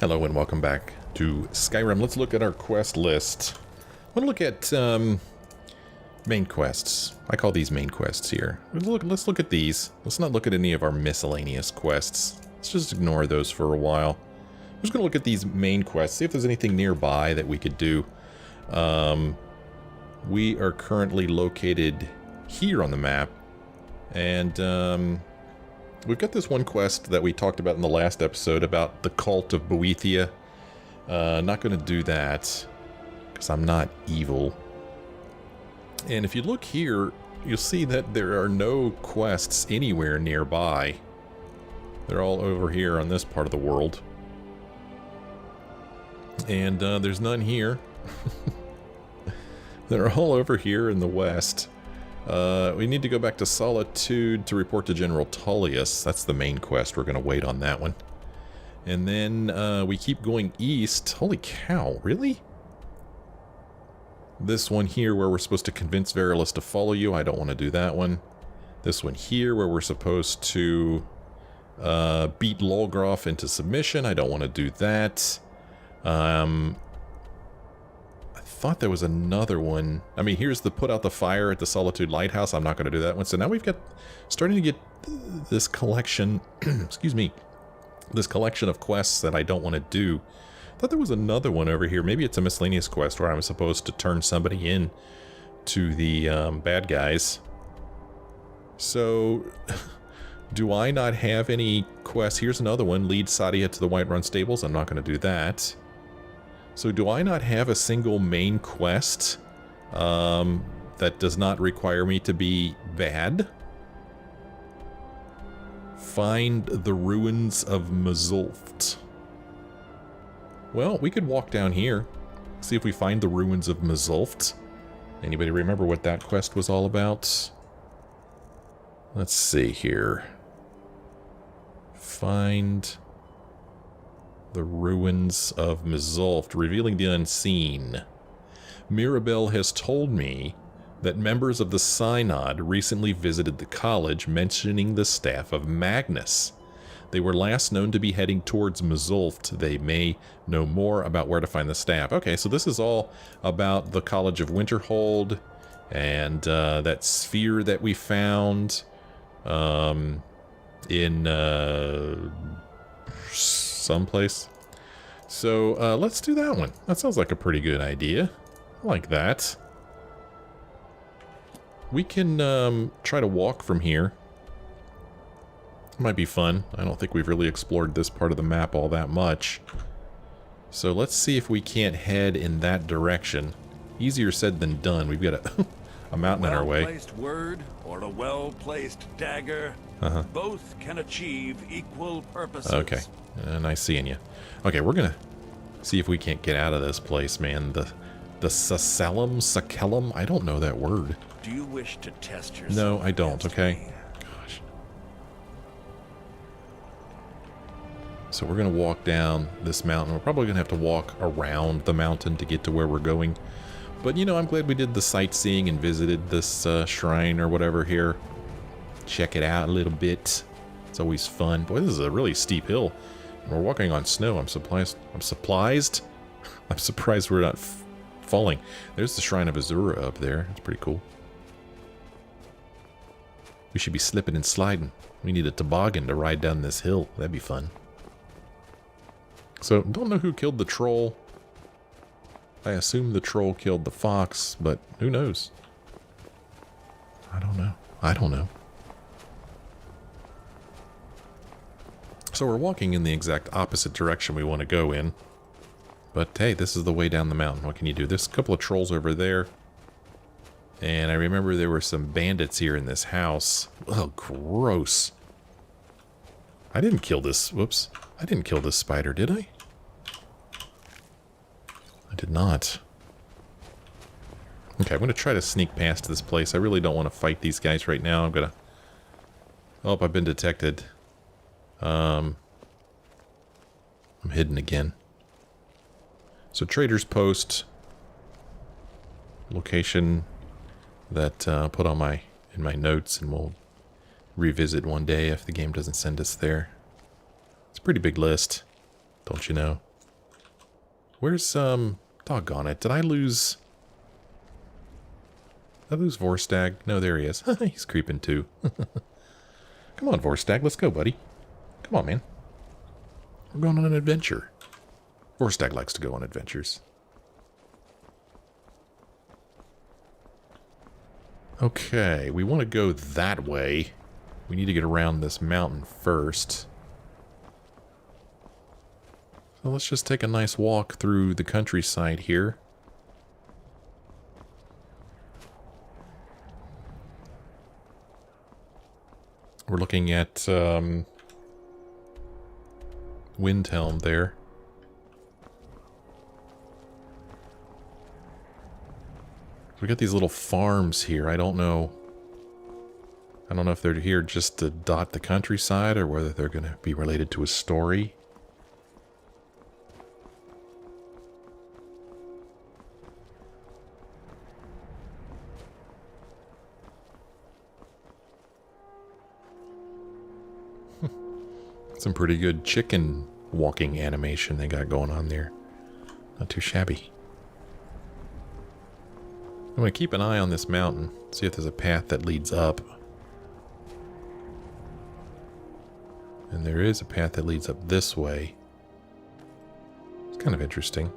Hello and welcome back to Skyrim. Let's look at our quest list. I want to look at main quests. I call these main quests here. Let's look at these. Let's not look at any of our miscellaneous quests. Let's just ignore those for a while. I'm just going to look at these main quests, see if there's anything nearby that we could do. We are currently located here on the map, and we've got this one quest that we talked about in the last episode about the cult of Boethia. Not going to do that, because I'm not evil. And if you look here, you'll see that there are no quests anywhere nearby. They're all over here on this part of the world. And there's none here. They're all over here in the west. We need to go back to Solitude to report to General Tullius. That's the main quest. We're going to wait on that one. And then we keep going east. Holy cow, really? This one here where we're supposed to convince Verilus to follow you. I don't want to do that one. This one here where we're supposed to beat Lolgroff into submission. I don't want to do that. I thought there was another one. I mean, here's the put out the fire at the Solitude Lighthouse. I'm not going to do that one. So now we've got starting to get this collection, excuse me, this collection of quests that I don't want to do. I thought there was another one over here. Maybe it's a miscellaneous quest where I'm supposed to turn somebody in to the bad guys. So do I not have any quests? Here's another one. Lead Sadia to the Whiterun Stables. I'm not going to do that. So do I not have a single main quest that does not require me to be bad? Find the ruins of Mzulft. Well, we could walk down here, see if we find the ruins of Mzulft. Anybody remember what that quest was all about? Let's see here. Find the ruins of Mzulft, revealing the unseen. Mirabelle has told me that members of the Synod recently visited the college, mentioning the Staff of Magnus. They were last known to be heading towards Mzulft. They may know more about where to find the staff. Okay, so this is all about the College of Winterhold and that sphere that we found in someplace. So let's do that one. That sounds like a pretty good idea. I like that. We can try to walk from here. It might be fun. I don't think we've really explored this part of the map all that much. So let's see if we can't head in that direction. Easier said than done. We've got a mountain in our way. A well-placed word or a well-placed dagger, both can achieve equal purposes. Okay, nice seeing you. Okay, we're gonna see if we can't get out of this place, man. The Sakellum? I don't know that word. Do you wish to test yourself? No, I don't, okay? Gosh. So we're gonna walk down this mountain. We're probably gonna have to walk around the mountain to get to where we're going. But, you know, I'm glad we did the sightseeing and visited this shrine or whatever here. Check it out a little bit. It's always fun. Boy, this is a really steep hill. We're walking on snow. I'm surprised we're not falling. There's the Shrine of Azura up there. It's pretty cool. We should be slipping and sliding. We need a toboggan to ride down this hill. That'd be fun. So, don't know who killed the troll. I assume the troll killed the fox, but who knows? I don't know. I don't know. So we're walking in the exact opposite direction we want to go in. But hey, this is the way down the mountain. What can you do? There's a couple of trolls over there. And I remember there were some bandits here in this house. Oh, gross. I didn't kill this. Whoops. I didn't kill this spider, did I? I did not. Okay, I'm going to try to sneak past this place. I really don't want to fight these guys right now. I'm going to... Oh, I've been detected. I'm hidden again. So Trader's Post. Location that I'll put on in my notes, and we'll revisit one day if the game doesn't send us there. It's a pretty big list, don't you know? Where's, doggone it. Did I lose Vorstag? No, there he is. He's creeping too. Come on, Vorstag, let's go, buddy. Come on, man. We're going on an adventure. Vorstag likes to go on adventures. Okay, we want to go that way. We need to get around this mountain first. So let's just take a nice walk through the countryside here. We're looking at Windhelm there. We got these little farms here. I don't know if they're here just to dot the countryside or whether they're going to be related to a story. Some pretty good chicken walking animation they got going on there. Not too shabby. I'm going to keep an eye on this mountain, see if there's a path that leads up. And there is a path that leads up this way. It's kind of interesting.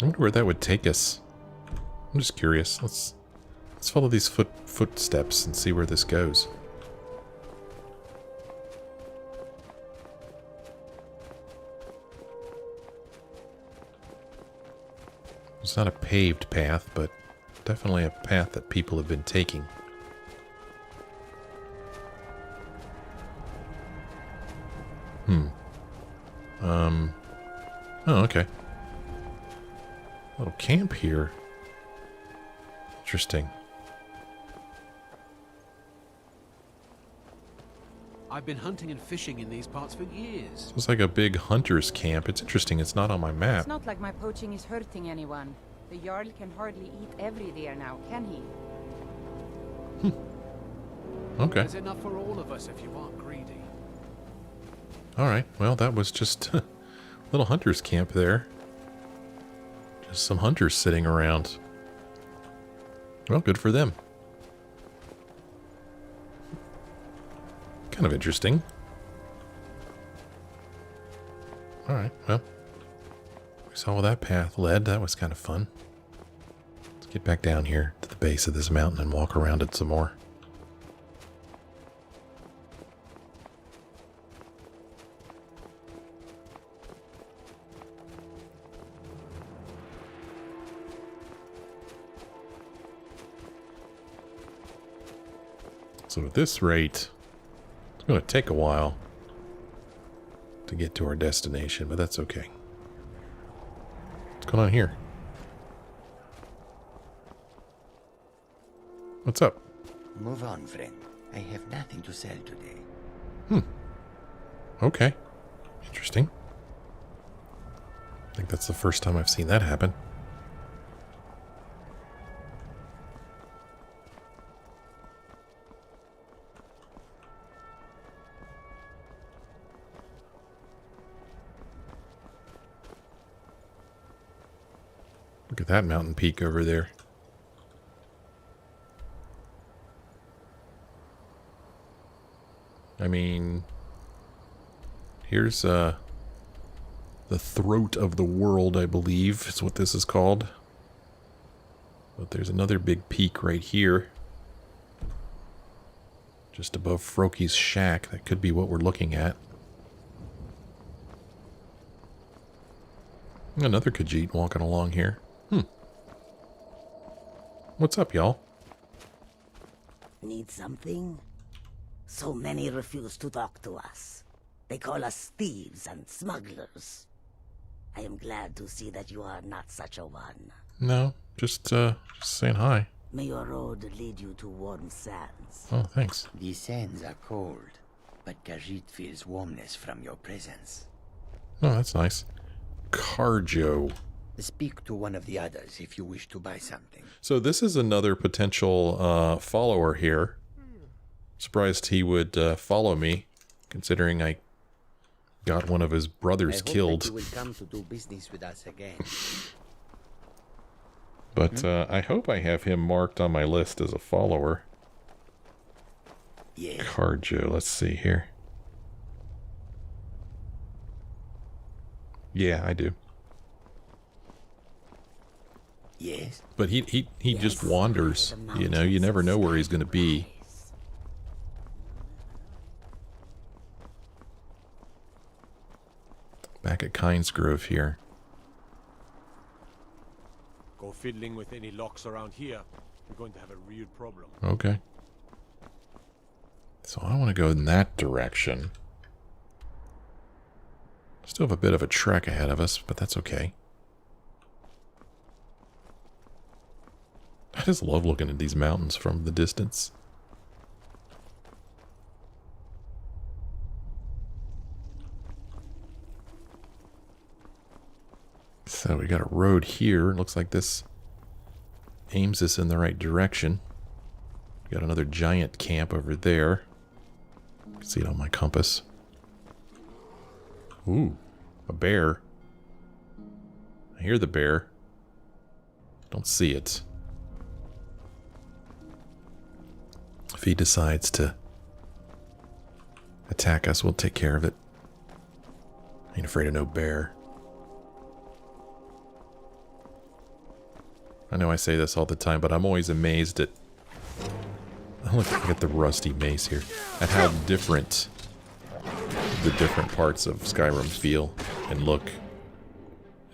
I wonder where that would take us. I'm just curious. Let's follow these footsteps and see where this goes. It's not a paved path, but definitely a path that people have been taking. Oh, okay. Little camp here. Interesting. I've been hunting and fishing in these parts for years. It's like a big hunter's camp. It's interesting. It's not on my map. It's not like my poaching is hurting anyone. The Jarl can hardly eat every deer now, can he? Okay. There's enough for all of us if you aren't greedy. Alright, well, that was just a little hunter's camp there. Just some hunters sitting around. Well, good for them. Kind of interesting. Alright, well. We saw where that path led. That was kind of fun. Let's get back down here to the base of this mountain and walk around it some more. So at this rate, it's going to take a while to get to our destination, but that's okay. What's going on here? What's up? Move on, friend. I have nothing to sell today. Okay. Interesting. I think that's the first time I've seen that happen. Look at that mountain peak over there. I mean, here's the throat of the world, I believe is what this is called. But there's another big peak right here. Just above Froki's shack. That could be what we're looking at. Another Khajiit walking along here. What's up, y'all? Need something? So many refuse to talk to us. They call us thieves and smugglers. I am glad to see that you are not such a one. No, just saying hi. May your road lead you to warm sands. Oh, thanks. The sands are cold, but Khajiit feels warmness from your presence. Oh, that's nice. Carjo. Speak to one of the others if you wish to buy something. So this is another potential follower here. Surprised he would follow me, considering I got one of his brothers killed. You will come to do business with us again. But I hope I have him marked on my list as a follower. Yes. Carjo, let's see here. Yeah, I do. Yes. But he just wanders. You know, you never know where he's going to be. Back at Kynes Grove here. Go fiddling with any locks around here. You're going to have a real problem. Okay. So I want to go in that direction. Still have a bit of a trek ahead of us, but that's okay. I just love looking at these mountains from the distance. So we got a road here. Looks like this aims us in the right direction. Got another giant camp over there. You can see it on my compass. Ooh, a bear. I hear the bear. Don't see it. If he decides to attack us, we'll take care of it. Ain't afraid of no bear. I know I say this all the time, but I'm always amazed at... Look at the rusty mace here. At how different the different parts of Skyrim feel and look.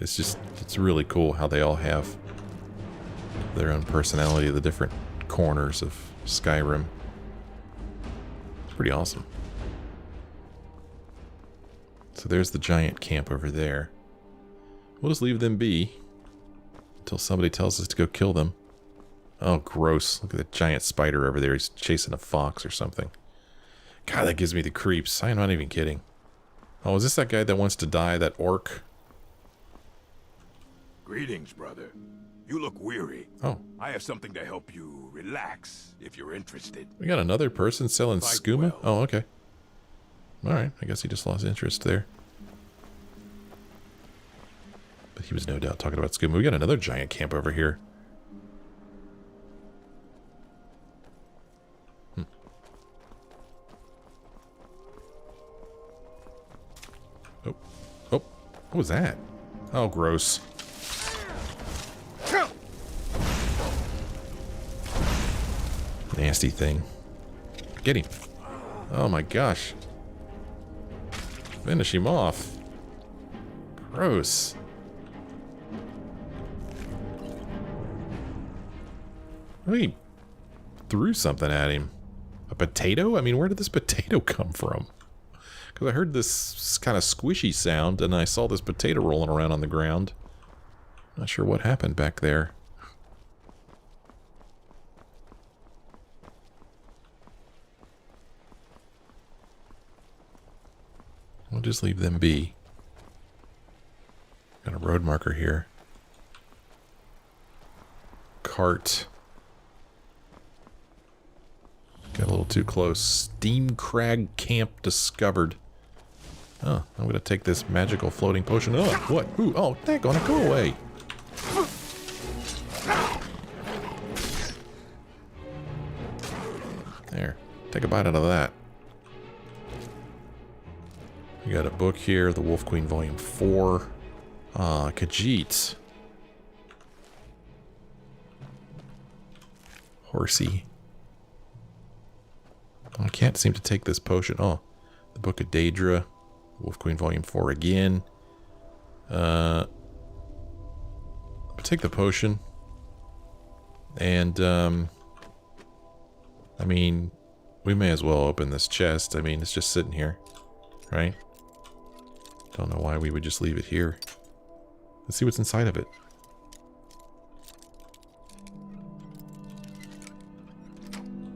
It's just, it's really cool how they all have their own personality, the different corners of Skyrim. It's pretty awesome. So there's the giant camp over there. We'll just leave them be until somebody tells us to go kill them. Oh, gross. Look at that giant spider over there. He's chasing a fox or something. God, that gives me the creeps. I'm not even kidding. Oh, is this that guy that wants to die, that orc? Greetings, brother. You look weary. Oh. I have something to help you relax, if you're interested. We got another person selling Fight skooma? well. Oh, okay. Alright, I guess he just lost interest there. But he was no doubt talking about skooma. We got another giant camp over here. Oh. Oh. What was that? Oh, gross. Nasty thing. Get him. Oh my gosh. Finish him off. Gross. He threw something at him. A potato? I mean, where did this potato come from? Because I heard this kind of squishy sound and I saw this potato rolling around on the ground. Not sure what happened back there. We'll just leave them be. Got a road marker here. Cart. Got a little too close. Steam Crag Camp discovered. Oh, I'm gonna take this magical floating potion. Oh, what? Ooh, oh, daggone it, go away. There, take a bite out of that. We got a book here, The Wolf Queen Volume 4. Ah, Khajiit. Horsey. I can't seem to take this potion. Oh, the Book of Daedra. Wolf Queen Volume 4 again. I'll take the potion. And, I mean, we may as well open this chest. I mean, it's just sitting here, right? Don't know why we would just leave it here. Let's see what's inside of it.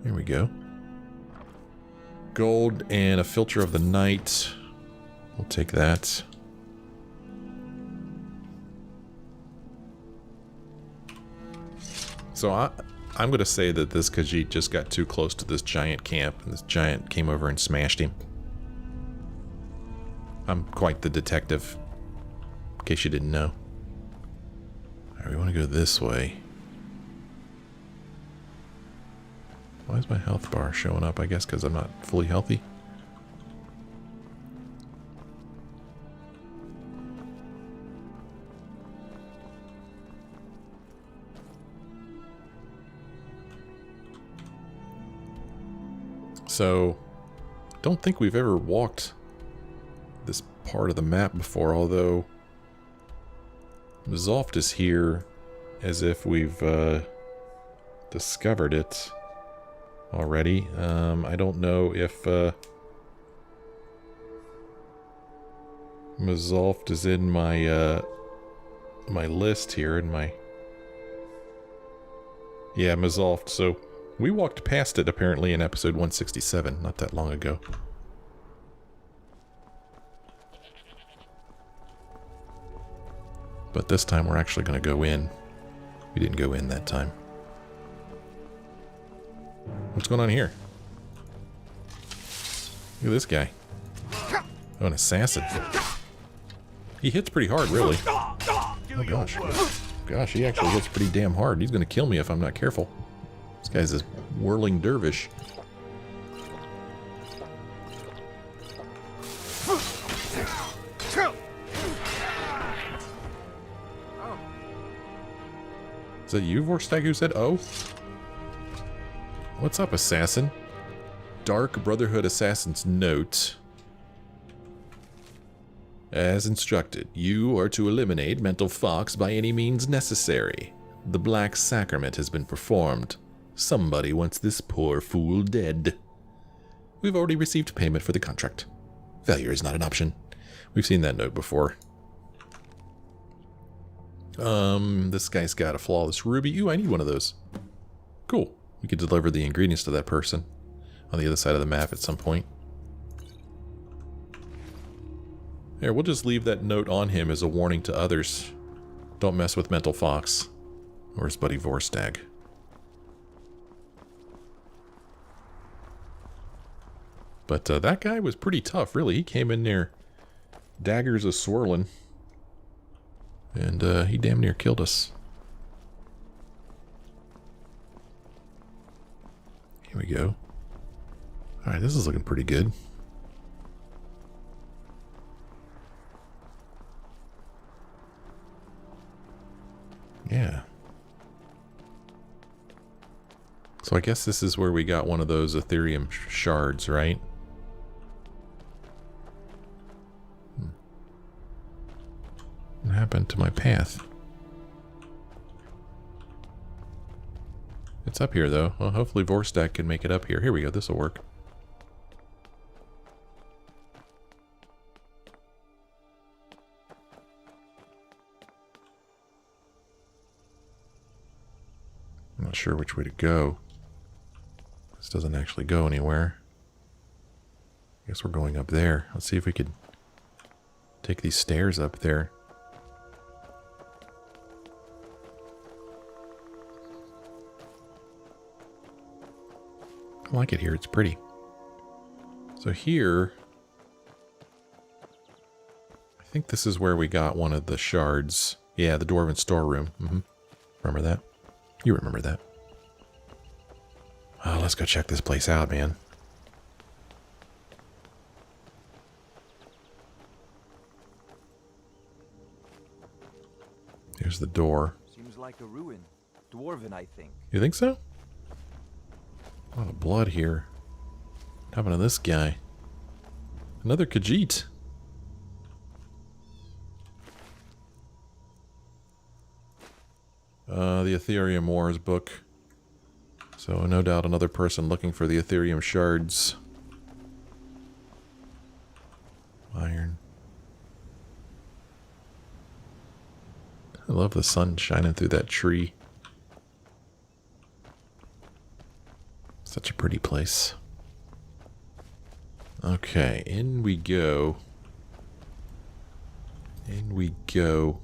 Here we go. Gold and a filter of the night. We'll take that. So I'm going to say that this Khajiit just got too close to this giant camp, and this giant came over and smashed him. I'm quite the detective. In case you didn't know. Alright, we want to go this way. Why is my health bar showing up? I guess because I'm not fully healthy. So, don't think we've ever walked this part of the map before, although Mzulft is here as if we've discovered it already. I don't know if Mzulft is in my my list here, in my... Yeah, Mzulft, so we walked past it apparently in episode 167, not that long ago. But this time we're actually going to go in. We didn't go in that time. What's going on here? Look at this guy. Oh, an assassin. He hits pretty hard, really. Oh, gosh. Gosh, he actually hits pretty damn hard. He's going to kill me if I'm not careful. This guy's this whirling dervish. Is that you, Vorstag, who said, oh? What's up, assassin? Dark Brotherhood Assassin's note. As instructed, you are to eliminate Mental Fox by any means necessary. The Black Sacrament has been performed. Somebody wants this poor fool dead. We've already received payment for the contract. Failure is not an option. We've seen that note before. This guy's got a flawless ruby. Ooh, I need one of those. Cool. We could deliver the ingredients to that person on the other side of the map at some point. Here, we'll just leave that note on him as a warning to others. Don't mess with Mental Fox. Or his buddy Vorstag. But that guy was pretty tough, really. He came in there, daggers a-swirling. And he damn near killed us. Here we go. Alright, this is looking pretty good. Yeah. So I guess this is where we got one of those Ethereum shards, right? What happened to my path? It's up here, though. Well, hopefully Vorstag can make it up here. Here we go. This will work. I'm not sure which way to go. This doesn't actually go anywhere. I guess we're going up there. Let's see if we could take these stairs up there. I like it here. It's pretty. So here, I think this is where we got one of the shards. Yeah, the Dwarven storeroom. Remember that? You remember that. Oh, let's go check this place out, man. Here's the door. Seems like a ruin. Dwarven, I think. You think so? A lot of blood here. What happened to this guy? Another Khajiit. The Ethereum Wars book. So no doubt another person looking for the Ethereum shards. Iron. I love the sun shining through that tree. Such a pretty place. Okay, in we go. In we go.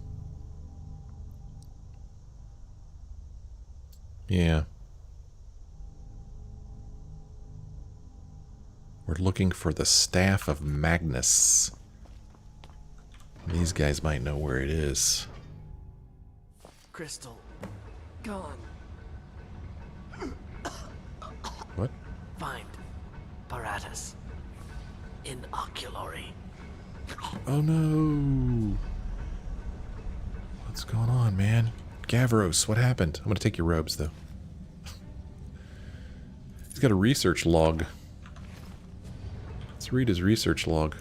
Yeah. We're looking for the Staff of Magnus. These guys might know where it is. Crystal. Gone. What? Find. Paratus. In oculary. Oh no! What's going on, man? Gavros, what happened? I'm gonna take your robes, though. He's got a research log. Let's read his research log.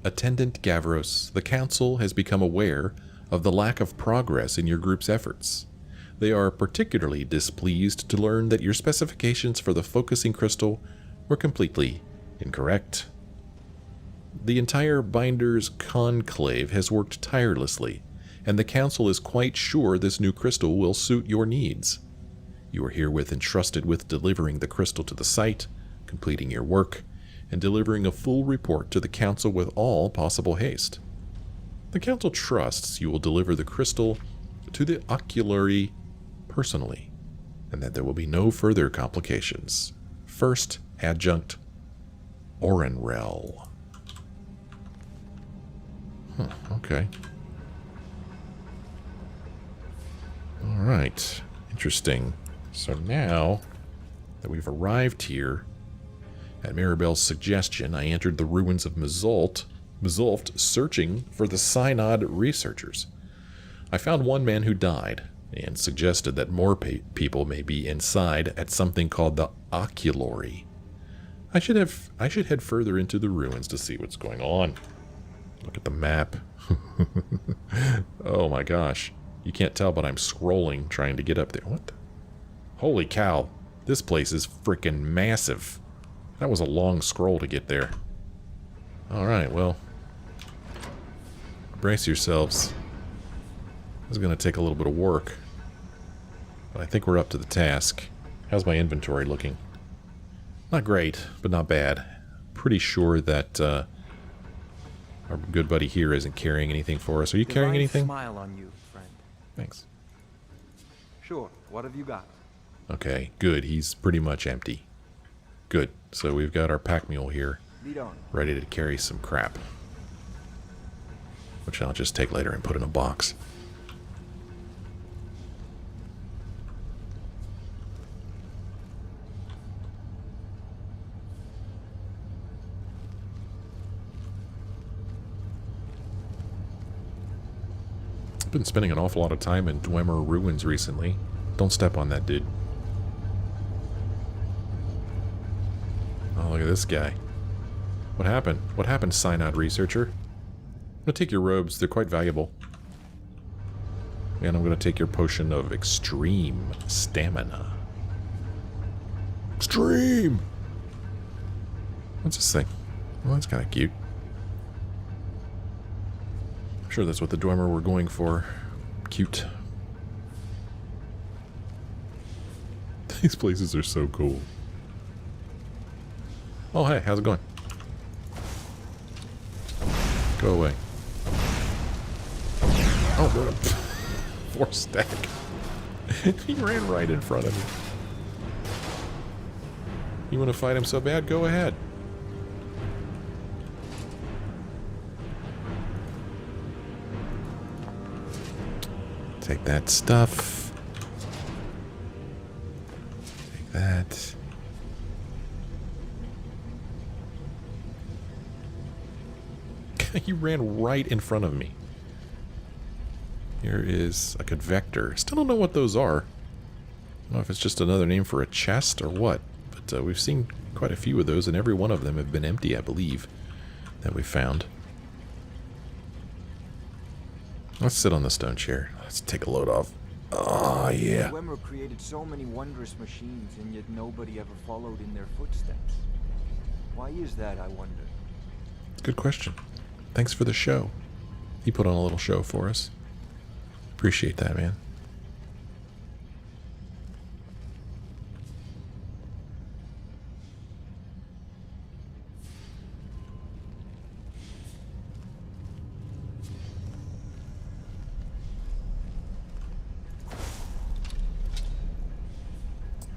Attendant Gavros, the Council has become aware of the lack of progress in your group's efforts. They are particularly displeased to learn that your specifications for the focusing crystal were completely incorrect. The entire Binder's conclave has worked tirelessly, and the Council is quite sure this new crystal will suit your needs. You are herewith entrusted with delivering the crystal to the site, completing your work, and delivering a full report to the Council with all possible haste. The Council trusts you will deliver the crystal to the oculary personally, and that there will be no further complications. First Adjunct Orenrel. Okay. Alright. Interesting. So now that we've arrived here, at Mirabelle's suggestion, I entered the ruins of Mzulft, searching for the Synod researchers. I found one man who died, and suggested that more people may be inside at something called the Oculary. I should head further into the ruins to see what's going on. Look at the map. Oh my gosh. You can't tell, but I'm scrolling trying to get up there. What? Holy cow. This place is freaking massive. That was a long scroll to get there. Alright, well. Brace yourselves. This is going to take a little bit of work. But I think we're up to the task. How's my inventory looking? Not great, but not bad. Pretty sure that our good buddy here isn't carrying anything for us. Are you carrying anything? Smile on you, friend. Thanks. Sure. What have you got? Okay, good. He's pretty much empty. Good. So we've got our pack mule here, Lead on. ready to carry some crap. Which I'll just take later and put in a box. I've been spending an awful lot of time in Dwemer ruins recently. Don't step on that, dude. Oh, look at this guy. What happened? What happened, Synod researcher? I'm gonna take your robes. They're quite valuable. And I'm gonna take your potion of extreme stamina. Extreme! What's this thing? Well, that's kind of cute. I'm sure that's what the Dwemer were going for. Cute. These places are so cool. Oh, hey, how's it going? Go away. Oh, 4 stack. He ran right in front of me. You want to fight him so bad? Go ahead. Take that stuff. Take that. He ran right in front of me. Here is a convector. Still don't know what those are. I don't know if it's just another name for a chest or what. But we've seen quite a few of those, and every one of them have been empty, I believe, that we found. Let's sit on the stone chair. Let's take a load off. Oh, yeah. Dwemer created so many wondrous machines, and yet nobody ever followed in their footsteps. Why is that, I wonder? Good question. Thanks for the show. He put on a little show for us. Appreciate that, man.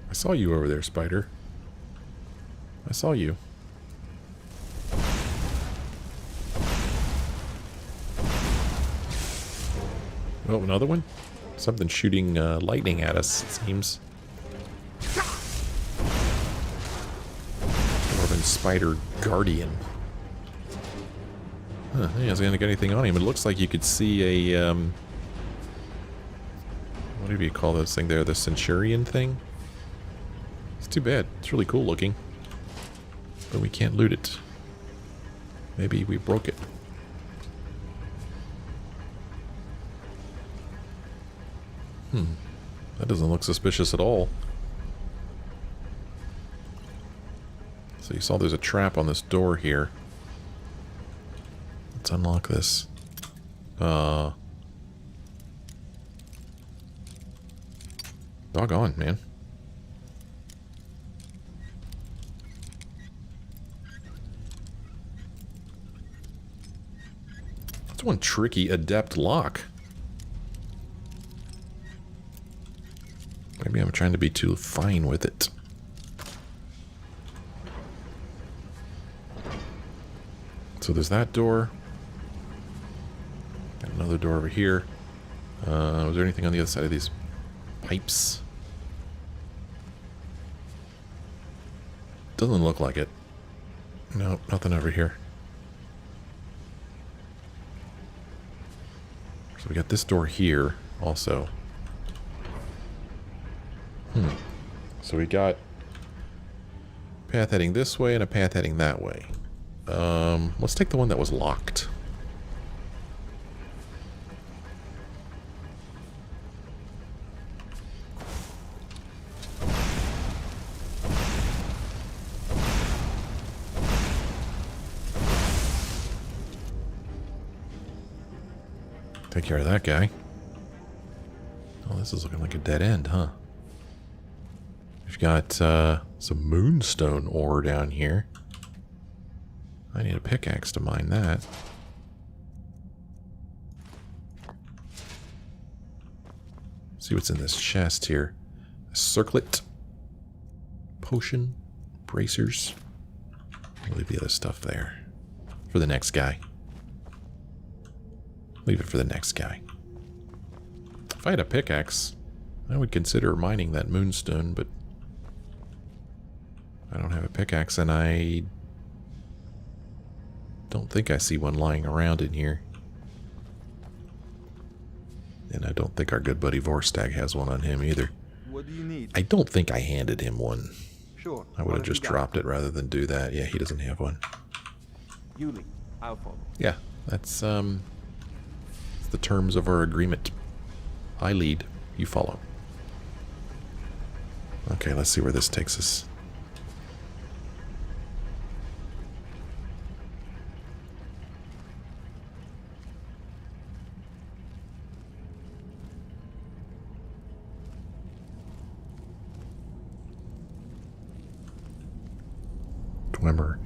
I saw you over there, Spider. I saw you. Oh, another one? Something shooting lightning at us, it seems. Dwarven Spider Guardian. Huh, he hasn't got anything on him. It looks like you could see a, what do you call this thing there? The Centurion thing? It's too bad. It's really cool looking. But we can't loot it. Maybe we broke it. That doesn't look suspicious at all. So you saw there's a trap on this door here. Let's unlock this. Doggone, man. That's one tricky adept lock. Maybe I'm trying to be too fine with it. So there's that door. Got another door over here. Was there anything on the other side of these pipes? Doesn't look like it. No, nothing over here. So we got this door here also. So we got a path heading this way and a path heading that way. Let's take the one that was locked. Take care of that guy. Oh, this is looking like a dead end, huh? We've got some moonstone ore down here. I need a pickaxe to mine that. See what's in this chest here. A circlet. Potion. Bracers. I'll leave the other stuff there. For the next guy. Leave it for the next guy. If I had a pickaxe, I would consider mining that moonstone, but I don't have a pickaxe, and I don't think I see one lying around in here. And I don't think our good buddy Vorstag has one on him either. What do you need? I don't think I handed him one. Sure. I would have just dropped it rather than do that. Yeah, he doesn't have one. You lead. I'll follow. Yeah, that's the terms of our agreement. I lead, you follow. Okay, let's see where this takes us. Remember,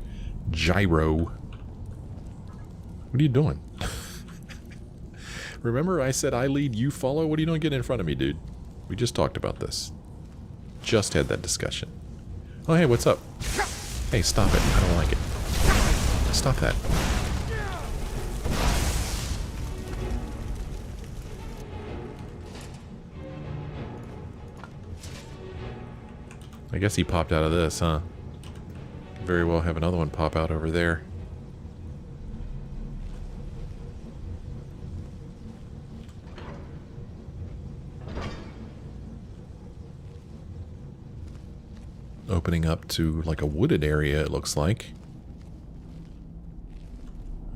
gyro. What are you doing? Remember I said I lead, you follow? What are you doing getting in front of me, dude? We just talked about this. Just had that discussion. Oh, hey, what's up? Hey, stop it. I don't like it. Stop that. I guess he popped out of this, huh? Very well have another one pop out over there. Opening up to like a wooded area, it looks like.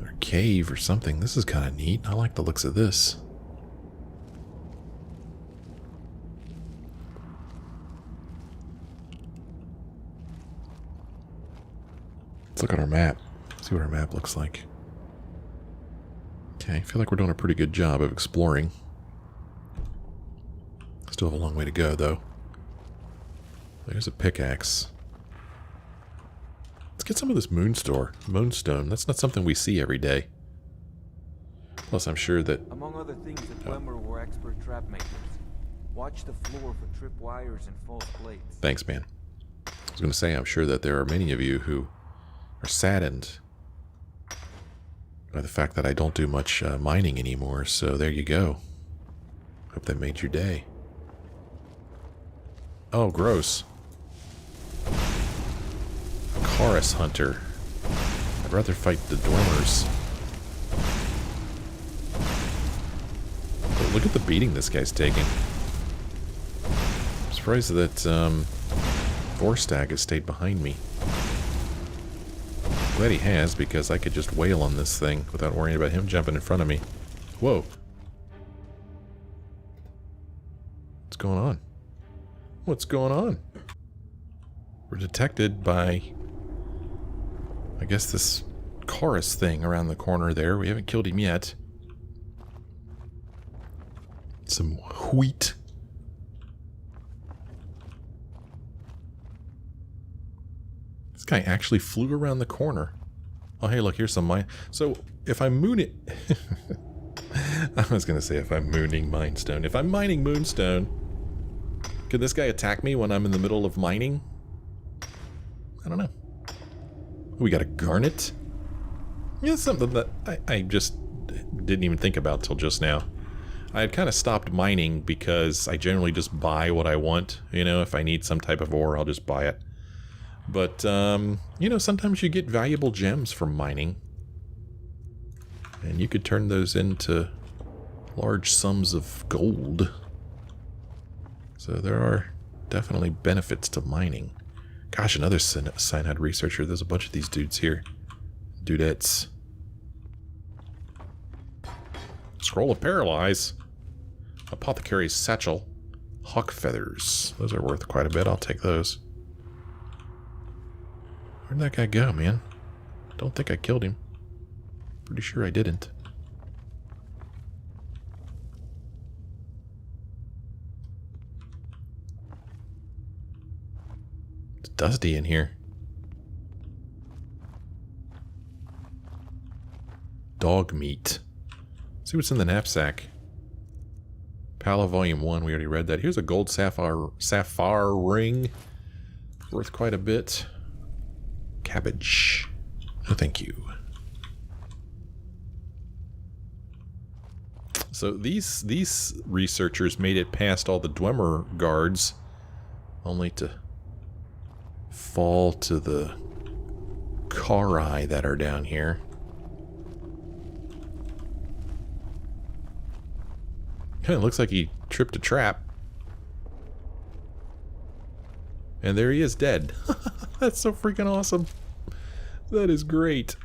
Or a cave or something. This is kind of neat. I like the looks of this. Let's look at our map. See what our map looks like. Okay, I feel like we're doing a pretty good job of exploring. Still have a long way to go, though. There's a pickaxe. Let's get some of this moonstone. That's not something we see every day. Plus, I'm sure that... Among other things, the Dwemer were expert trap makers. Watch the floor for trip wires and false plates. Thanks, man. I was going to say, I'm sure that there are many of you who are saddened by the fact that I don't do much mining anymore, so there you go. Hope that made your day. Oh, gross. Chorus Hunter. I'd rather fight the Dwemer. But look at the beating this guy's taking. I'm surprised that Vorstag has stayed behind me. Glad he has, because I could just wail on this thing without worrying about him jumping in front of me. Whoa. What's going on? What's going on? We're detected by, I guess, this chorus thing around the corner there. We haven't killed him yet. Some wheat. This guy actually flew around the corner. Oh, hey, look, here's some mine. So, if I'm mooning... I was going to say if I'm mooning Minestone. If I'm mining Moonstone, can this guy attack me when I'm in the middle of mining? I don't know. We got a garnet? Yeah, something that I just didn't even think about till just now. I had kind of stopped mining because I generally just buy what I want. You know, if I need some type of ore, I'll just buy it. But, you know, sometimes you get valuable gems from mining. And you could turn those into large sums of gold. So there are definitely benefits to mining. Gosh, another Synod researcher. There's a bunch of these dudes here. Dudettes. Scroll of Paralyze. Apothecary's Satchel. Hawk Feathers. Those are worth quite a bit. I'll take those. Where'd that guy go, man? Don't think I killed him. Pretty sure I didn't. It's dusty in here. Dog meat. See what's in the knapsack. Pala Volume 1, we already read that. Here's a gold sapphire ring. Worth quite a bit. Cabbage. No, thank you. So these researchers made it past all the Dwemer guards, only to fall to the Kari that are down here. Kind of looks like he tripped a trap. And there he is, dead. That's so freaking awesome. That is great.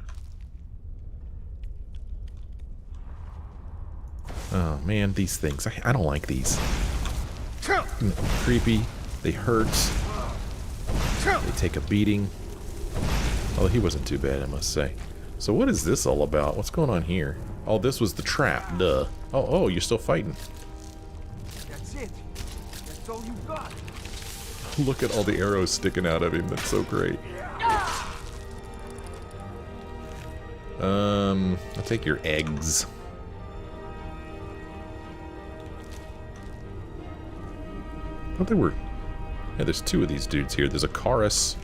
Oh man, these things. I don't like these. Creepy. They hurt. They take a beating. Although he wasn't too bad, I must say. So what is this all about? What's going on here? Oh, this was the trap. Duh. Oh, you're still fighting. That's it. That's all you got. Look at all the arrows sticking out of him. That's so great. I'll take your eggs. I thought they were... Yeah, there's two of these dudes here. There's a Chorus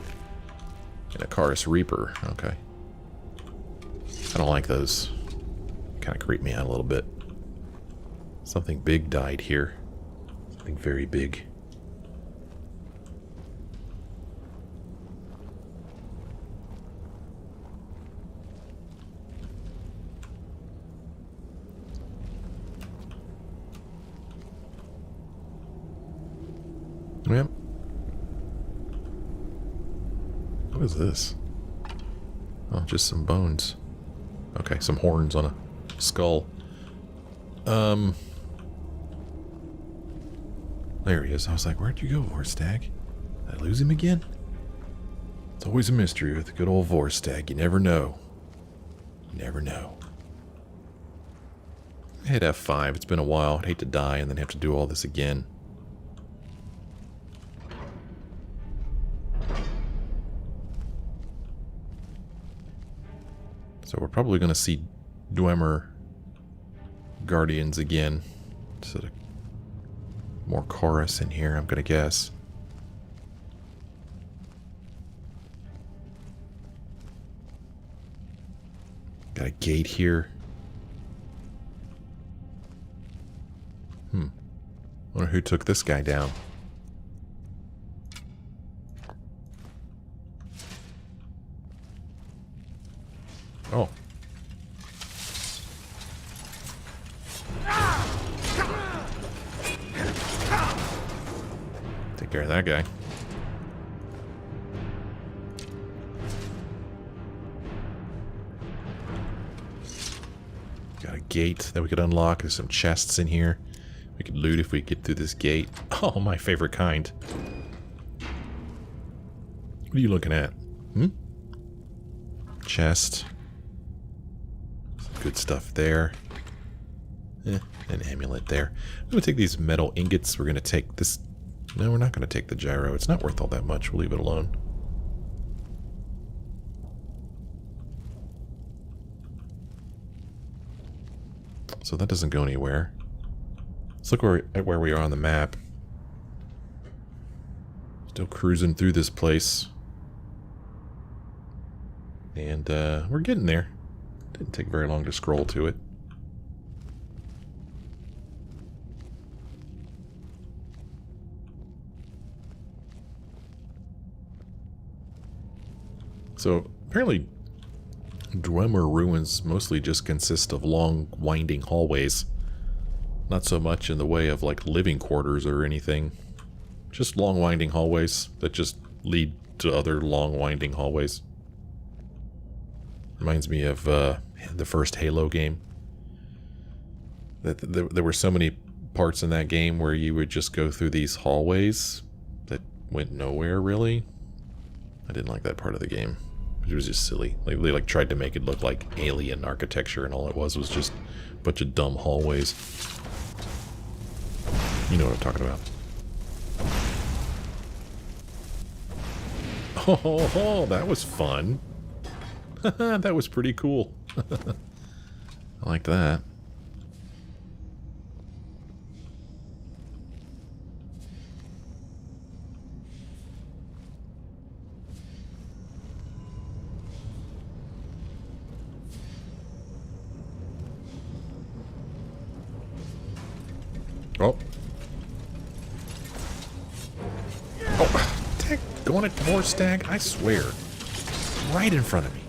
and a Chorus Reaper. Okay. I don't like those. Kind of creep me out a little bit. Something big died here. Something very big. Yep. What is this? Oh, just some bones. Okay, some horns on a skull. There he is. I was like, where'd you go, Vorstag? Did I lose him again? It's always a mystery with the good old Vorstag. You never know. You never know. I hit F5. It's been a while. I'd hate to die and then have to do all this again. So we're probably going to see Dwemer Guardians again. Sort of more chorus in here, I'm going to guess. Got a gate here. who took this guy down. Oh. Take care of that guy. Got a gate that we could unlock. There's some chests in here. We could loot if we get through this gate. Oh, my favorite kind. What are you looking at? Hmm? Chest. Some good stuff there. An amulet there. I'm going to take these metal ingots. We're going to take this... No, we're not going to take the gyro. It's not worth all that much. We'll leave it alone. So that doesn't go anywhere. Let's look at where we are on the map. Still cruising through this place. And we're getting there. Didn't take very long to scroll to it. So apparently Dwemer ruins mostly just consist of long winding hallways. Not so much in the way of like living quarters or anything. Just long winding hallways that just lead to other long winding hallways. Reminds me of the first Halo game. There were so many parts in that game where you would just go through these hallways that went nowhere really. I didn't like that part of the game. It was just silly. Like, they like tried to make it look like alien architecture, and all it was just a bunch of dumb hallways. You know what I'm talking about. Oh, that was fun. That was pretty cool. I like that. Oh. Oh, dang, going at more stag, I swear. Right in front of me.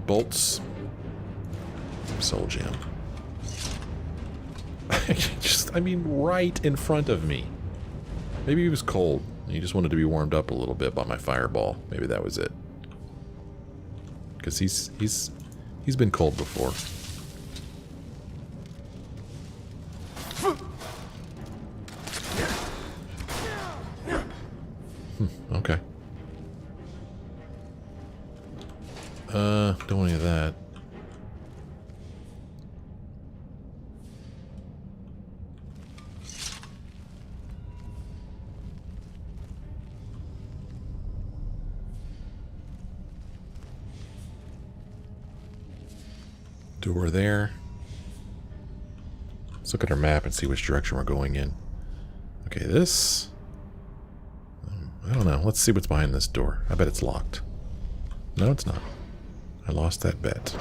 Bolts. Soul gem. I mean, right in front of me. Maybe he was cold. He just wanted to be warmed up a little bit by my fireball. Maybe that was it. Because he's been cold before. Okay. Don't want any of that. Door there. Let's look at our map and see which direction we're going in. Okay, this... I don't know. Let's see what's behind this door. I bet it's locked. No, it's not. I lost that bet.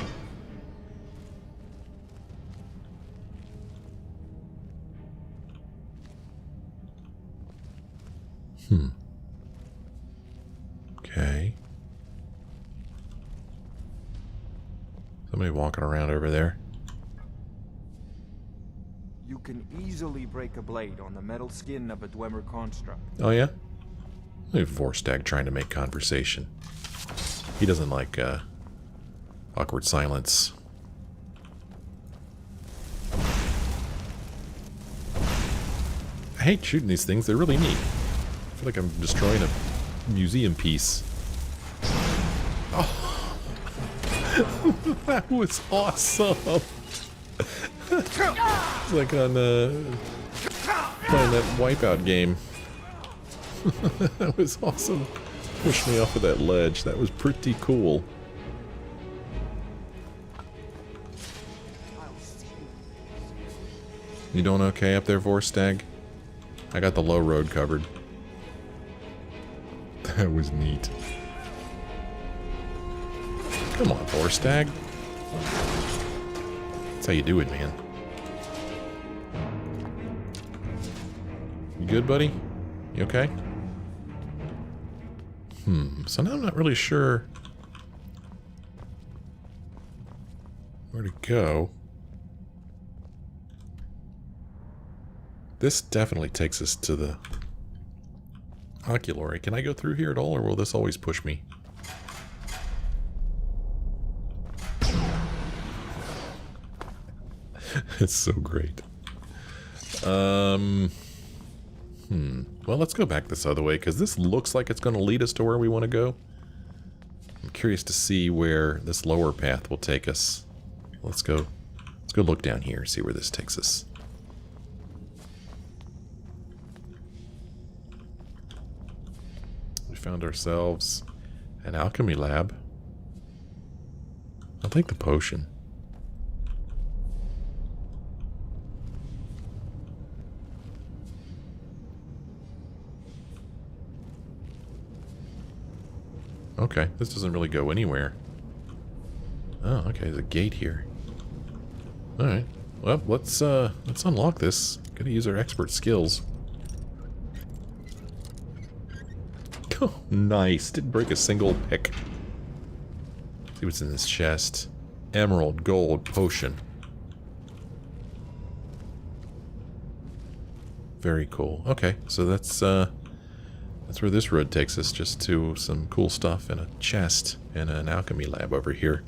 Okay. Somebody walking around over there. You can easily break a blade on the metal skin of a Dwemer construct. Oh, yeah? Look at Vorstag trying to make conversation. He doesn't like awkward silence. I hate shooting these things. They're really neat. I feel like I'm destroying a museum piece. Oh, that was awesome. It's like on playing that Wipeout game. That was awesome. Pushed me off of that ledge. That was pretty cool. You doing okay up there, Vorstag? I got the low road covered. That was neat. Come on, Vorstag. That's how you do it, man. You good, buddy? You okay? So now I'm not really sure where to go. This definitely takes us to the oculory. Can I go through here at all, or will this always push me? It's so great. Well, let's go back this other way, because this looks like it's going to lead us to where we want to go. I'm curious to see where this lower path will take us. Let's go look down here, see where this takes us. We found ourselves an alchemy lab. I'll take the potion. Okay, this doesn't really go anywhere. Oh, okay, there's a gate here. Alright. Well, let's unlock this. Gotta use our expert skills. Oh, nice. Didn't break a single pick. See what's in this chest. Emerald, gold, potion. Very cool. Okay, so that's where this road takes us, just to some cool stuff in a chest and an alchemy lab over here.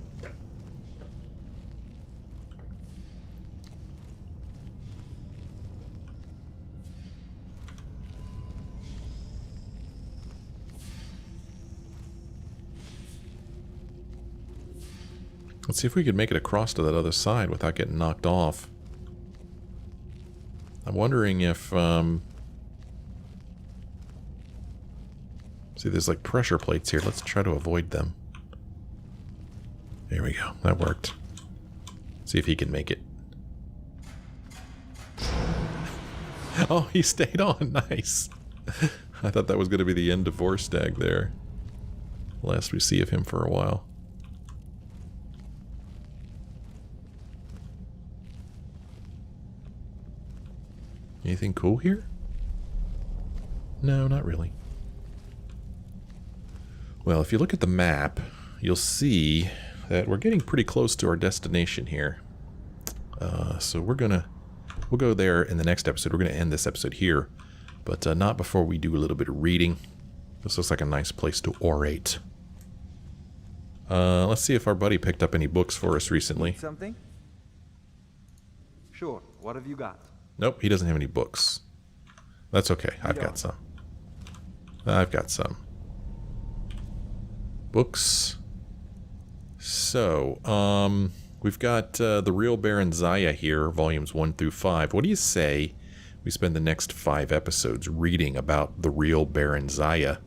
Let's see if we can make it across to that other side without getting knocked off. I'm wondering if, see, there's like pressure plates here. Let's try to avoid them. There we go. That worked. See if he can make it. Oh, he stayed on. Nice. I thought that was going to be the end of Vorstag there. Last we see of him for a while. Anything cool here? No, not really. Well, if you look at the map, you'll see that we're getting pretty close to our destination here. So we'll go there in the next episode. We're gonna end this episode here, but not before we do a little bit of reading. This looks like a nice place to orate. Let's see if our buddy picked up any books for us recently. Something? Sure. What have you got? Nope, he doesn't have any books. That's okay. I've got some. I've got some. Books. So, we've got the Real Barenziah here, volumes 1 through 5. What do you say we spend the next 5 episodes reading about the Real Barenziah?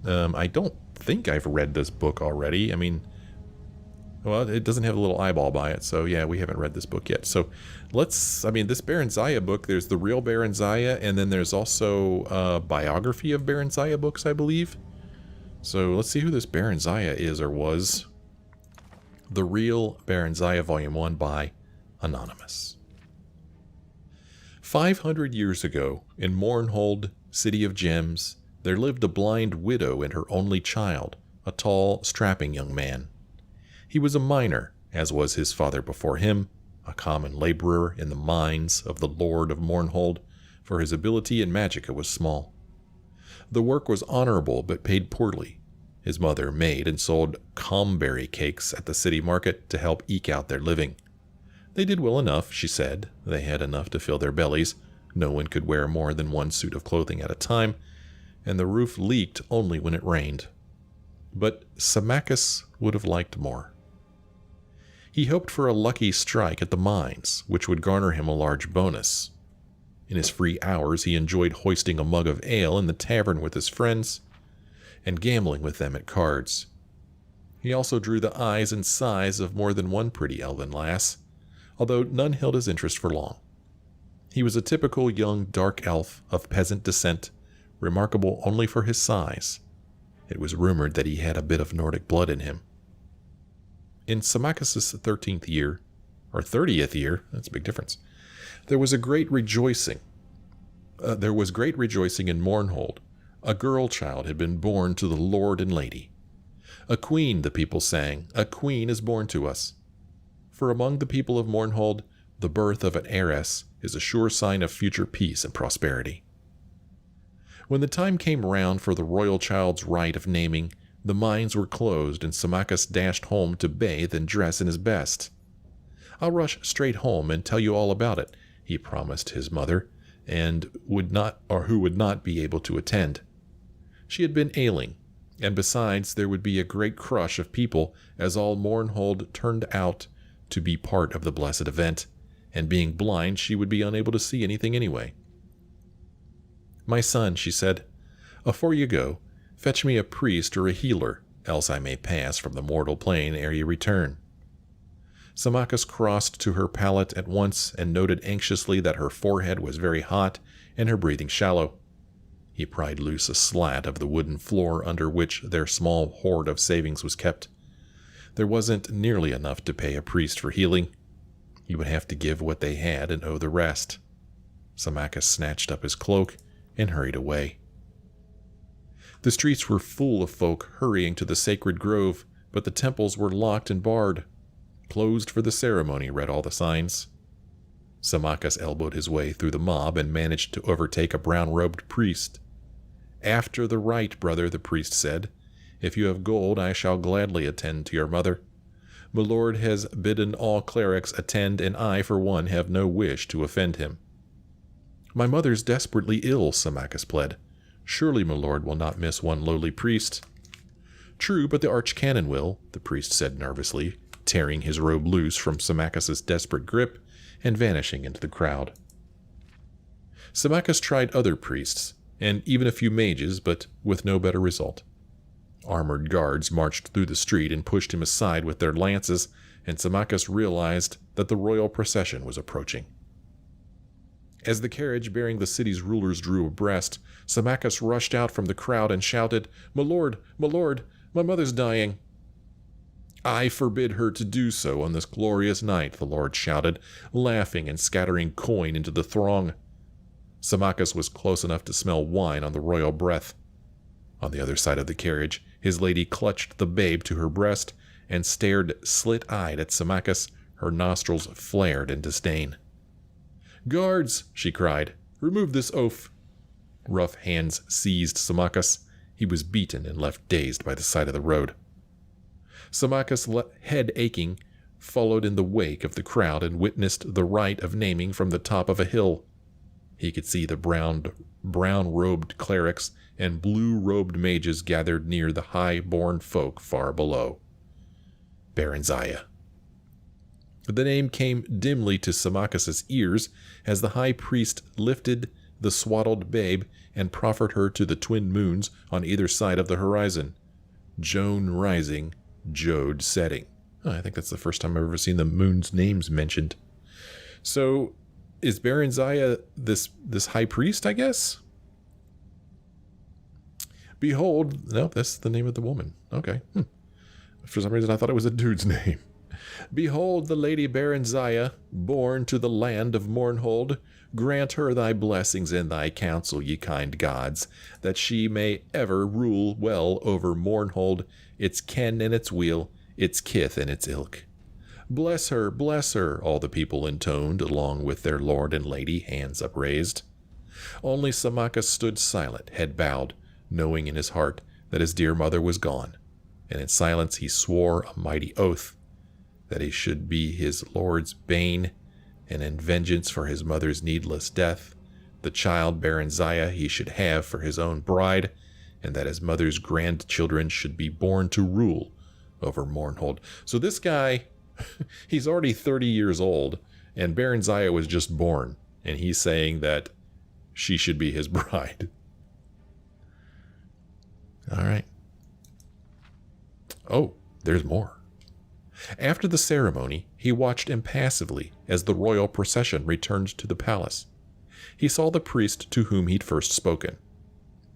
I don't think I've read this book already. I mean, well, it doesn't have a little eyeball by it, so yeah, we haven't read this book yet. So let's, I mean, this Barenziah book, there's the Real Barenziah, and then there's also a biography of Barenziah books, I believe. So let's see who this Barenziah is or was. The Real Barenziah, Volume 1 by Anonymous. 500 years ago, in Mournhold, City of Gems, there lived a blind widow and her only child, a tall, strapping young man. He was a miner, as was his father before him, a common laborer in the mines of the Lord of Mournhold, for his ability in magicka was small. The work was honorable, but paid poorly. His mother made and sold comberry cakes at the city market to help eke out their living. They did well enough, she said. They had enough to fill their bellies. No one could wear more than one suit of clothing at a time, and the roof leaked only when it rained. But Symmachus would have liked more. He hoped for a lucky strike at the mines, which would garner him a large bonus. In his free hours, he enjoyed hoisting a mug of ale in the tavern with his friends and gambling with them at cards. He also drew the eyes and sighs of more than one pretty elven lass, although none held his interest for long. He was a typical young dark elf of peasant descent, remarkable only for his size. It was rumored that he had a bit of Nordic blood in him. in Symmachus' 13th year, or 30th year, that's a big difference, there was great rejoicing in Mournhold. A girl child had been born to the lord and lady. A queen, the people sang, a queen is born to us. For among the people of Mournhold, the birth of an heiress is a sure sign of future peace and prosperity. When the time came round for the royal child's rite of naming, the mines were closed and Symmachus dashed home to bathe and dress in his best. I'll rush straight home and tell you all about it, he promised his mother, and who would not be able to attend. She had been ailing, and besides there would be a great crush of people as all Mournhold turned out to be part of the blessed event, and being blind she would be unable to see anything anyway. My son, she said, afore you go, fetch me a priest or a healer, else I may pass from the mortal plane ere you return. Symmachus crossed to her pallet at once and noted anxiously that her forehead was very hot and her breathing shallow. He pried loose a slat of the wooden floor under which their small hoard of savings was kept. There wasn't nearly enough to pay a priest for healing. He would have to give what they had and owe the rest. Symmachus snatched up his cloak and hurried away. The streets were full of folk hurrying to the sacred grove, but the temples were locked and barred. Closed for the ceremony, read all the signs. Symmachus elbowed his way through the mob and managed to overtake a brown-robed priest. After the rite, brother, the priest said. If you have gold, I shall gladly attend to your mother. My lord has bidden all clerics attend, and I, for one, have no wish to offend him. My mother's desperately ill, Symmachus pled. Surely my lord will not miss one lowly priest. True, but the archcanon will, the priest said nervously, tearing his robe loose from Symmachus's desperate grip and vanishing into the crowd. Symmachus tried other priests, and even a few mages, but with no better result. Armored guards marched through the street and pushed him aside with their lances, and Symmachus realized that the royal procession was approaching. As the carriage bearing the city's rulers drew abreast, Symmachus rushed out from the crowd and shouted, my lord, my mother's dying." "I forbid her to do so on this glorious night," the lord shouted, laughing and scattering coin into the throng. Symmachus was close enough to smell wine on the royal breath. On the other side of the carriage, his lady clutched the babe to her breast and stared slit-eyed at Symmachus, her nostrils flared in disdain. "Guards!" she cried. "Remove this oaf!" Rough hands seized Symmachus. He was beaten and left dazed by the side of the road. Symmachus, head aching, followed in the wake of the crowd and witnessed the rite of naming from the top of a hill. He could see the brown-robed clerics and blue-robed mages gathered near the high-born folk far below. Barenziah. The name came dimly to Symmachus's ears as the high priest lifted the swaddled babe and proffered her to the twin moons on either side of the horizon. Joan rising, Jode setting. I think that's the first time I've ever seen the moons' names mentioned. So, is Barenziah this high priest, I guess? Behold, no, that's the name of the woman. Okay. For some reason I thought it was a dude's name. "Behold the Lady Barenziah, born to the land of Mournhold. Grant her thy blessings and thy counsel, ye kind gods, that she may ever rule well over Mournhold, its ken and its weal, its kith and its ilk. Bless her," all the people intoned, along with their lord and lady, hands upraised. Only Symmachus stood silent, head bowed, knowing in his heart that his dear mother was gone, and in silence he swore a mighty oath that he should be his lord's bane, and in vengeance for his mother's needless death, the child Barenziah he should have for his own bride, and that his mother's grandchildren should be born to rule over Mournhold. So this guy, he's already 30 years old, and Barenziah was just born, and he's saying that she should be his bride. All right. Oh, there's more. After the ceremony, he watched impassively as the royal procession returned to the palace. He saw the priest to whom he'd first spoken.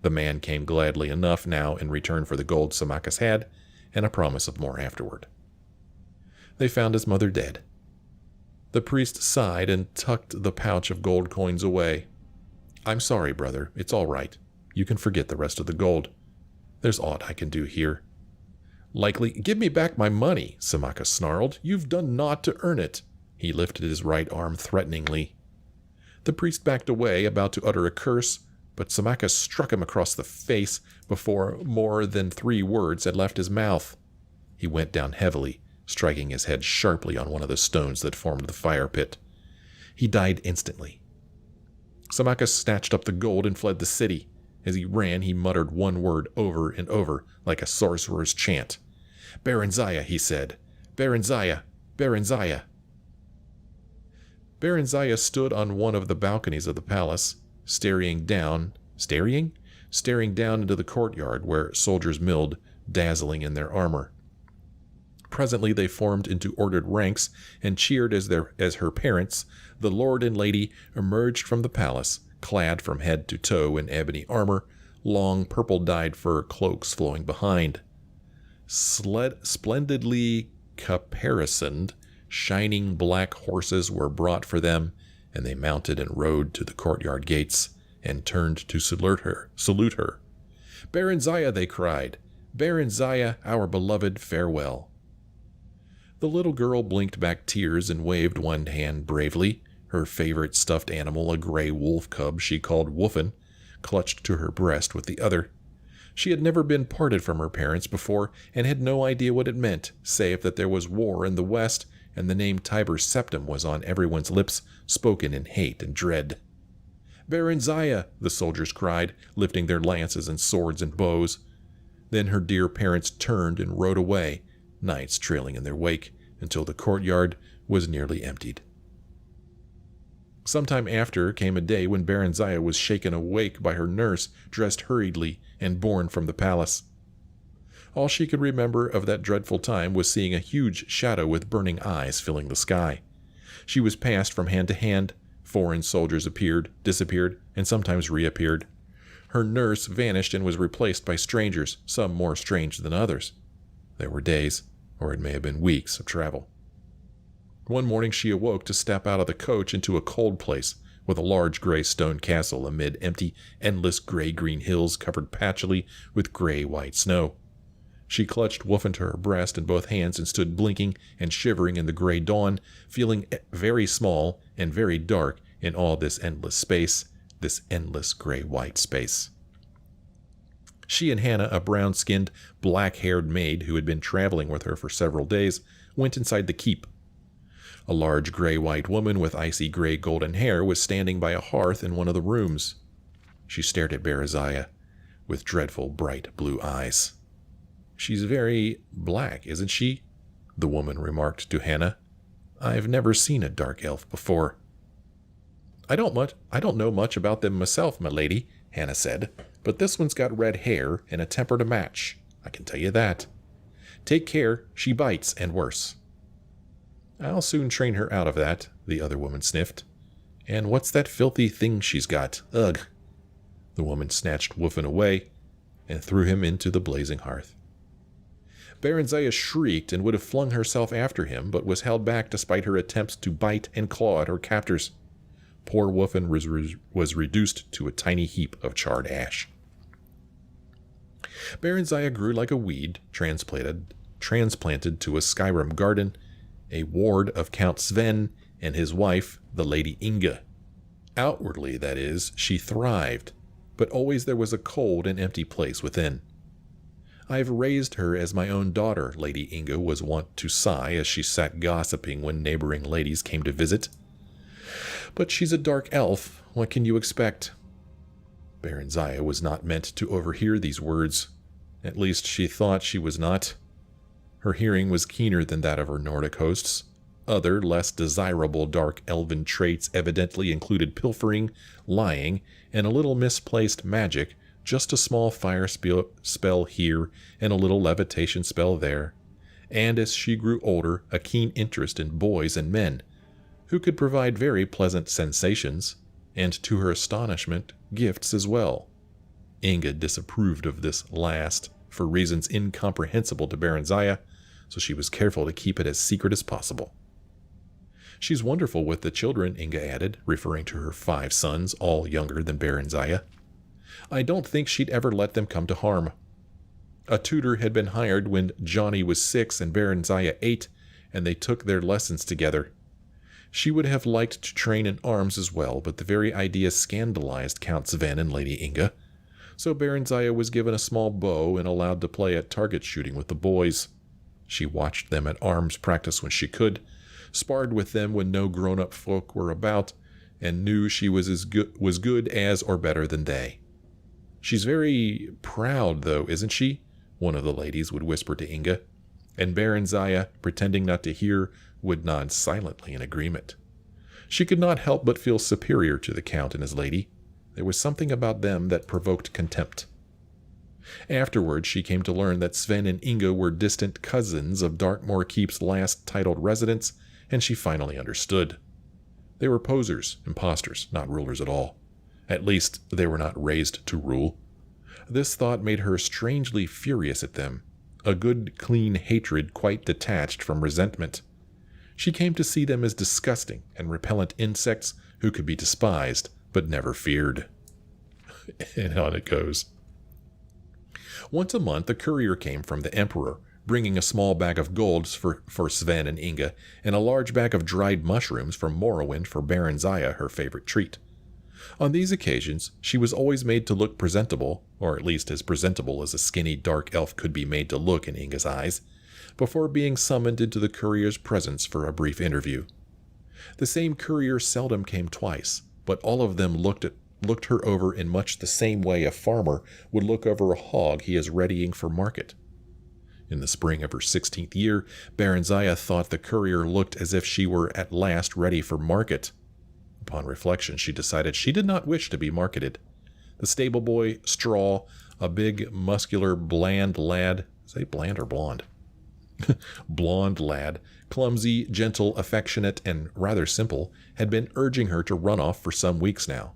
The man came gladly enough now in return for the gold Symmachus had, and a promise of more afterward. They found his mother dead. The priest sighed and tucked the pouch of gold coins away. I'm sorry, brother. It's all right. You can forget the rest of the gold. There's aught I can do here. Likely, give me back my money, Samaka snarled. You've done naught to earn it. He lifted his right arm threateningly. The priest backed away, about to utter a curse, but Samaka struck him across the face before more than 3 words had left his mouth. He went down heavily, striking his head sharply on one of the stones that formed the fire pit. He died instantly. Samaka snatched up the gold and fled the city. As he ran, he muttered one word over and over, like a sorcerer's chant. Barenziah, he said. Barenziah, Barenziah. Barenziah stood on one of the balconies of the palace, staring down into the courtyard where soldiers milled, dazzling in their armor. Presently they formed into ordered ranks and cheered as her parents, the lord and lady, emerged from the palace, clad from head to toe in ebony armor, long purple-dyed fur cloaks flowing behind. Splendidly caparisoned, shining black horses were brought for them, and they mounted and rode to the courtyard gates and turned to salute her. Barenziah, they cried. Barenziah, our beloved, farewell. The little girl blinked back tears and waved one hand bravely. Her favorite stuffed animal, a gray wolf cub she called Woofin, clutched to her breast with the other. She had never been parted from her parents before and had no idea what it meant, save that there was war in the west and the name Tiber Septim was on everyone's lips, spoken in hate and dread. Barenziah, the soldiers cried, lifting their lances and swords and bows. Then her dear parents turned and rode away, knights trailing in their wake, until the courtyard was nearly emptied. Sometime after came a day when Barenziah was shaken awake by her nurse, dressed hurriedly, and borne from the palace. All she could remember of that dreadful time was seeing a huge shadow with burning eyes filling the sky. She was passed from hand to hand. Foreign soldiers appeared, disappeared, and sometimes reappeared. Her nurse vanished and was replaced by strangers, some more strange than others. There were days, or it may have been weeks, of travel. One morning she awoke to step out of the coach into a cold place, with a large gray stone castle amid empty, endless gray-green hills covered patchily with gray-white snow. She clutched Woofin to her breast in both hands and stood blinking and shivering in the gray dawn, feeling very small and very dark in all this endless space, this endless gray-white space. She and Hannah, a brown-skinned, black-haired maid who had been traveling with her for several days, went inside the keep. A large gray-white woman with icy gray golden hair was standing by a hearth in one of the rooms. She stared at Barenziah with dreadful, bright blue eyes. She's very black, isn't she? The woman remarked to Hannah. I've never seen a dark elf before. I don't know much about them myself, my lady, Hannah said, but this one's got red hair and a temper to match. I can tell you that. Take care, she bites, and worse. I'll soon train her out of that, the other woman sniffed. And what's that filthy thing she's got? Ugh. The woman snatched Woofin away and threw him into the blazing hearth. Barenziah shrieked and would have flung herself after him, but was held back despite her attempts to bite and claw at her captors. Poor Woofin was reduced to a tiny heap of charred ash. Barenziah grew like a weed, transplanted to a Skyrim garden, a ward of Count Sven and his wife, the Lady Inga. Outwardly, that is, she thrived, but always there was a cold and empty place within. I've raised her as my own daughter, Lady Inga was wont to sigh as she sat gossiping when neighboring ladies came to visit. But she's a dark elf, what can you expect? Barenziah was not meant to overhear these words. At least she thought she was not. Her hearing was keener than that of her Nordic hosts. Other, less desirable dark elven traits evidently included pilfering, lying, and a little misplaced magic, just a small fire spell here and a little levitation spell there, and as she grew older, a keen interest in boys and men, who could provide very pleasant sensations, and to her astonishment, gifts as well. Inga disapproved of this last, for reasons incomprehensible to Barenziah, so she was careful to keep it as secret as possible. She's wonderful with the children, Inga added, referring to her 5 sons, all younger than Barenziah. I don't think she'd ever let them come to harm. A tutor had been hired when Johnny was 6 and Barenziah 8, and they took their lessons together. She would have liked to train in arms as well, but the very idea scandalized Count Sven and Lady Inga, so Barenziah was given a small bow and allowed to play at target shooting with the boys. She watched them at arms practice when she could, sparred with them when no grown-up folk were about, and knew she was good as or better than they. She's very proud, though, isn't she? One of the ladies would whisper to Inga, and Barenziah, pretending not to hear, would nod silently in agreement. She could not help but feel superior to the Count and his lady. There was something about them that provoked contempt. Afterwards, she came to learn that Sven and Inga were distant cousins of Darkmoor Keep's last titled residents, and she finally understood. They were posers, impostors, not rulers at all. At least, they were not raised to rule. This thought made her strangely furious at them, a good, clean hatred quite detached from resentment. She came to see them as disgusting and repellent insects who could be despised, but never feared. And on it goes. Once a month, a courier came from the Emperor, bringing a small bag of gold for Sven and Inga, and a large bag of dried mushrooms from Morrowind for Barenziah, her favorite treat. On these occasions, she was always made to look presentable, or at least as presentable as a skinny dark elf could be made to look in Inga's eyes, before being summoned into the courier's presence for a brief interview. The same courier seldom came twice, but all of them looked her over in much the same way a farmer would look over a hog he is readying for market. In the spring of her 16th year, Barenziah thought the courier looked as if she were at last ready for market. Upon reflection, she decided she did not wish to be marketed. The stable boy, Straw, a big, muscular, bland lad, say bland or blonde? Blonde lad, clumsy, gentle, affectionate, and rather simple, had been urging her to run off for some weeks now.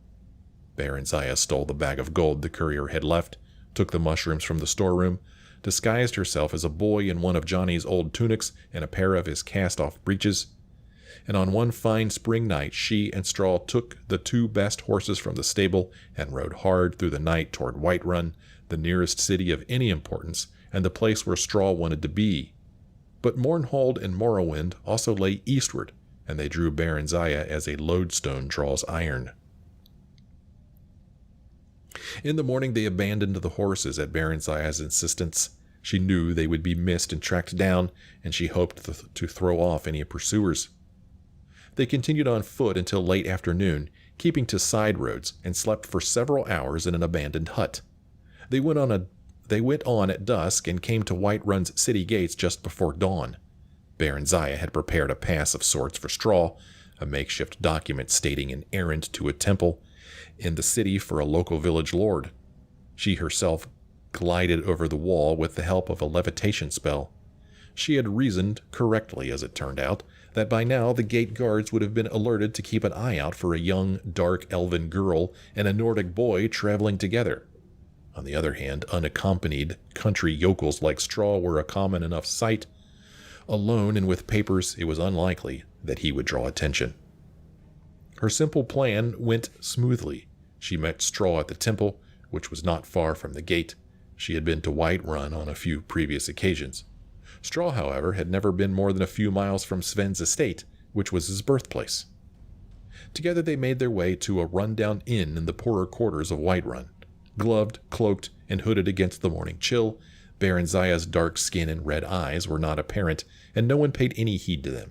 Barenziah stole the bag of gold the courier had left, took the mushrooms from the storeroom, disguised herself as a boy in one of Johnny's old tunics and a pair of his cast-off breeches, and on one fine spring night she and Straw took the 2 best horses from the stable and rode hard through the night toward Whiterun, the nearest city of any importance, and the place where Straw wanted to be. But Mournhold and Morrowind also lay eastward, and they drew Barenziah as a lodestone draws iron. In the morning they abandoned the horses at Barenziah's insistence. She knew they would be missed and tracked down, and she hoped to throw off any pursuers. They continued on foot until late afternoon, keeping to side roads, and slept for several hours in an abandoned hut. They went on at dusk and came to Whiterun's city gates just before dawn. Barenziah had prepared a pass of sorts for Straw, a makeshift document stating an errand to a temple in the city for a local village lord. She herself glided over the wall with the help of a levitation spell. She had reasoned, correctly as it turned out, that by now the gate guards would have been alerted to keep an eye out for a young, dark elven girl and a Nordic boy traveling together. On the other hand, unaccompanied country yokels like Straw were a common enough sight. Alone and with papers, it was unlikely that he would draw attention. Her simple plan went smoothly. She met Straw at the temple, which was not far from the gate. She had been to Whiterun on a few previous occasions. Straw, however, had never been more than a few miles from Sven's estate, which was his birthplace. Together they made their way to a run-down inn in the poorer quarters of Whiterun. Gloved, cloaked, and hooded against the morning chill, Barenziah's dark skin and red eyes were not apparent, and no one paid any heed to them.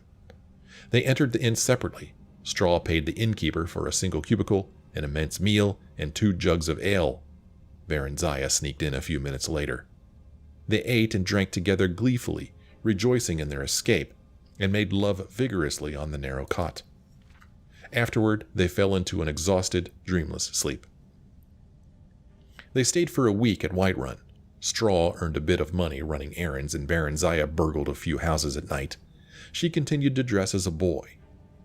They entered the inn separately. Straw paid the innkeeper for a single cubicle, an immense meal, and 2 jugs of ale. Barenziah sneaked in a few minutes later. They ate and drank together gleefully, rejoicing in their escape, and made love vigorously on the narrow cot. Afterward, they fell into an exhausted, dreamless sleep. They stayed for a week at Whiterun. Straw earned a bit of money running errands, and Barenziah burgled a few houses at night. She continued to dress as a boy.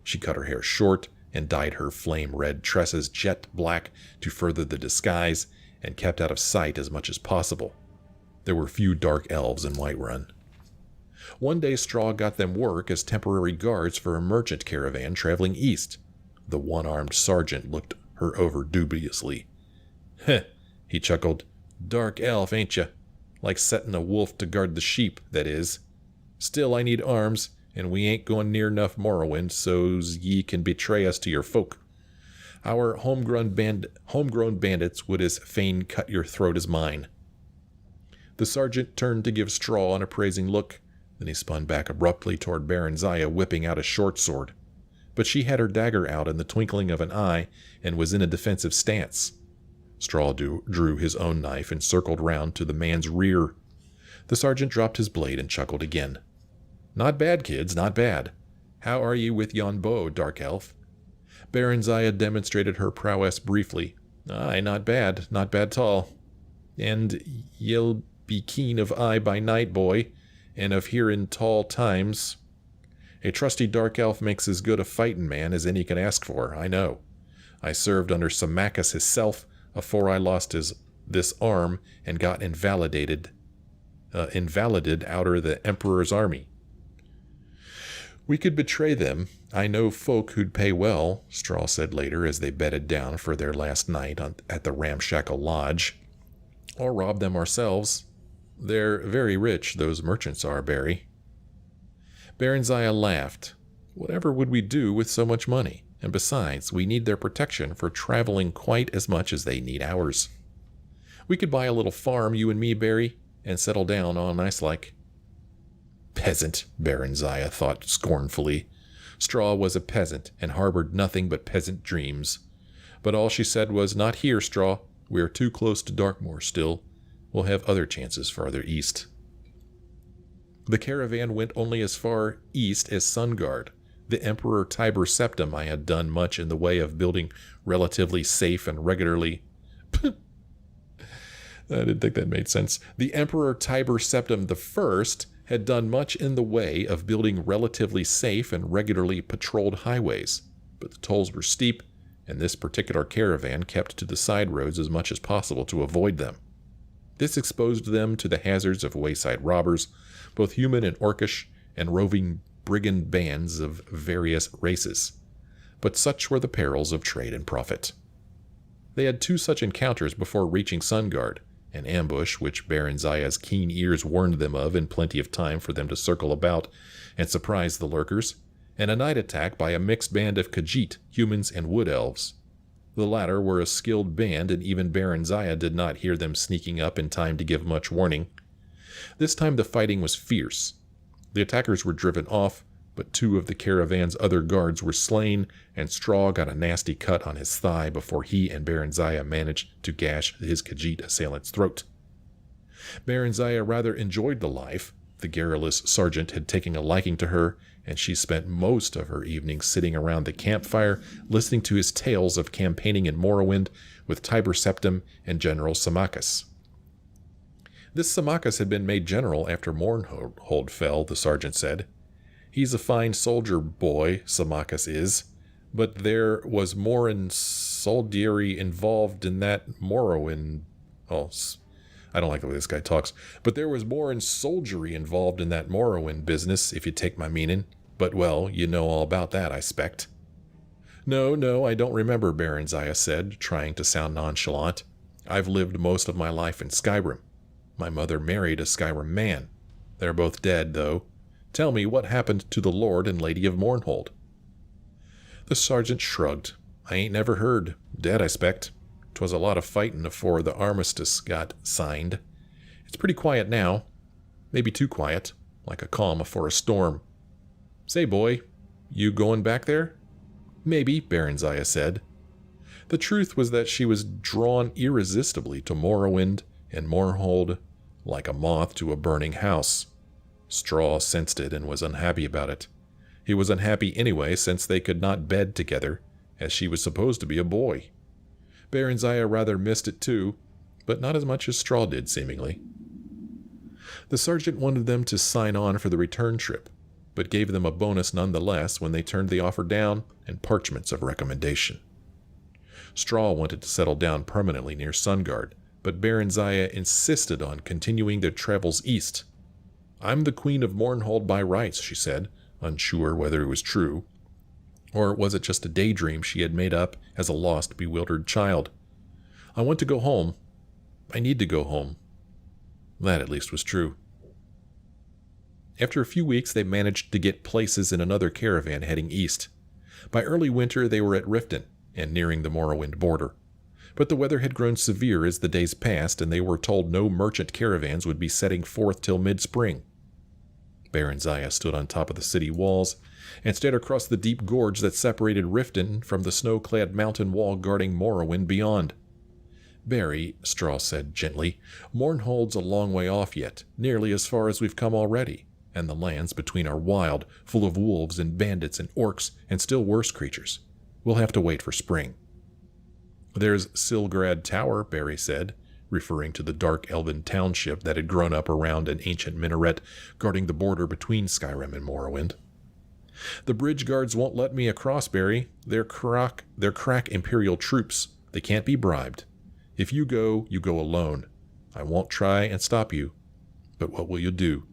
She cut her hair short and dyed her flame-red tresses jet black to further the disguise, and kept out of sight as much as possible. There were few dark elves in Whiterun. One day Straw got them work as temporary guards for a merchant caravan traveling east. The one-armed sergeant looked her over dubiously. Heh, he chuckled. Dark elf, ain't ya? Like setting a wolf to guard the sheep, that is. Still, I need arms, and we ain't going near enough Morrowind so's ye can betray us to your folk. Our homegrown bandits would as fain cut your throat as mine. The sergeant turned to give Straw an appraising look, then he spun back abruptly toward Barenziah, whipping out a short sword. But she had her dagger out in the twinkling of an eye and was in a defensive stance. Straw drew his own knife and circled round to the man's rear. The sergeant dropped his blade and chuckled again. Not bad, kids, not bad. How are ye with yon bow, Dark Elf? Barenziah demonstrated her prowess briefly. Aye, not bad tall. And ye'll be keen of eye by night, boy, and of hearing tall times. A trusty Dark Elf makes as good a fightin' man as any can ask for, I know. I served under Symmachus hisself afore I lost this arm and got invalided outer the Emperor's army. We could betray them. I know folk who'd pay well, Straw said later as they bedded down for their last night at the ramshackle lodge. Or rob them ourselves. They're very rich, those merchants are, Barry. Barenziah laughed. Whatever would we do with so much money? And besides, we need their protection for traveling quite as much as they need ours. We could buy a little farm, you and me, Barry, and settle down all nice-like. Peasant, Barenziah thought scornfully. Straw was a peasant and harbored nothing but peasant dreams. But all she said was, Not here, Straw. We are too close to Darkmoor still. We'll have other chances farther east. The caravan went only as far east as Sungard. The Emperor Tiber Septim I had done much in the way of building relatively safe and regularly... I didn't think that made sense. The Emperor Tiber Septim I had done much in the way of building relatively safe and regularly patrolled highways, but the tolls were steep, and this particular caravan kept to the side roads as much as possible to avoid them. This exposed them to the hazards of wayside robbers, both human and orcish, and roving brigand bands of various races. But such were the perils of trade and profit. They had 2 such encounters before reaching Sungard, an ambush which Barenziah's keen ears warned them of in plenty of time for them to circle about and surprise the lurkers, and a night attack by a mixed band of Khajiit, humans, and wood elves. The latter were a skilled band, and even Barenziah did not hear them sneaking up in time to give much warning. This time the fighting was fierce. The attackers were driven off, but 2 of the caravan's other guards were slain, and Straw got a nasty cut on his thigh before he and Barenziah managed to gash his Khajiit assailant's throat. Barenziah rather enjoyed the life. The garrulous sergeant had taken a liking to her, and she spent most of her evenings sitting around the campfire, listening to his tales of campaigning in Morrowind with Tiber Septim and General Symmachus. This Symmachus had been made general after Mournhold fell, the sergeant said. He's a fine soldier boy, Symmachus is, but there was more in soldiery involved in that Morrowind... Oh, I don't like the way this guy talks. But there was more in soldiery involved in that Morrowind business, if you take my meaning. But, well, you know all about that, I spect. No, I don't remember, Barenziah said, trying to sound nonchalant. I've lived most of my life in Skyrim. My mother married a Skyrim man. They're both dead, though. Tell me what happened to the Lord and Lady of Mournhold. The sergeant shrugged. I ain't never heard. Dead, I spect. 'Twas a lot of fightin' afore the armistice got signed. It's pretty quiet now. Maybe too quiet, like a calm afore a storm. Say, boy, you going back there? Maybe, Barenziah said. The truth was that she was drawn irresistibly to Morrowind and Mournhold like a moth to a burning house. Straw sensed it and was unhappy about it. He was unhappy anyway, since they could not bed together, as she was supposed to be a boy. Barenziah rather missed it too, but not as much as Straw did, seemingly. The sergeant wanted them to sign on for the return trip, but gave them a bonus nonetheless when they turned the offer down and parchments of recommendation. Straw wanted to settle down permanently near Sungard, but Barenziah insisted on continuing their travels east. I'm the Queen of Mournhold by rights, she said, unsure whether it was true. Or was it just a daydream she had made up as a lost, bewildered child? I want to go home. I need to go home. That at least was true. After a few weeks, they managed to get places in another caravan heading east. By early winter, they were at Riften and nearing the Morrowind border. But the weather had grown severe as the days passed, and they were told no merchant caravans would be setting forth till mid-spring. Barenziah stood on top of the city walls and stared across the deep gorge that separated Riften from the snow-clad mountain wall guarding Morrowind beyond. Barry, Straw said gently, Mournhold's a long way off yet, nearly as far as we've come already, and the lands between are wild, full of wolves and bandits and orcs and still worse creatures. We'll have to wait for spring. There's Silgrad Tower, Barry said, referring to the dark elven township that had grown up around an ancient minaret guarding the border between Skyrim and Morrowind. The bridge guards won't let me across, Barry. They're crack Imperial troops. They can't be bribed. If you go alone. I won't try and stop you. But what will you do?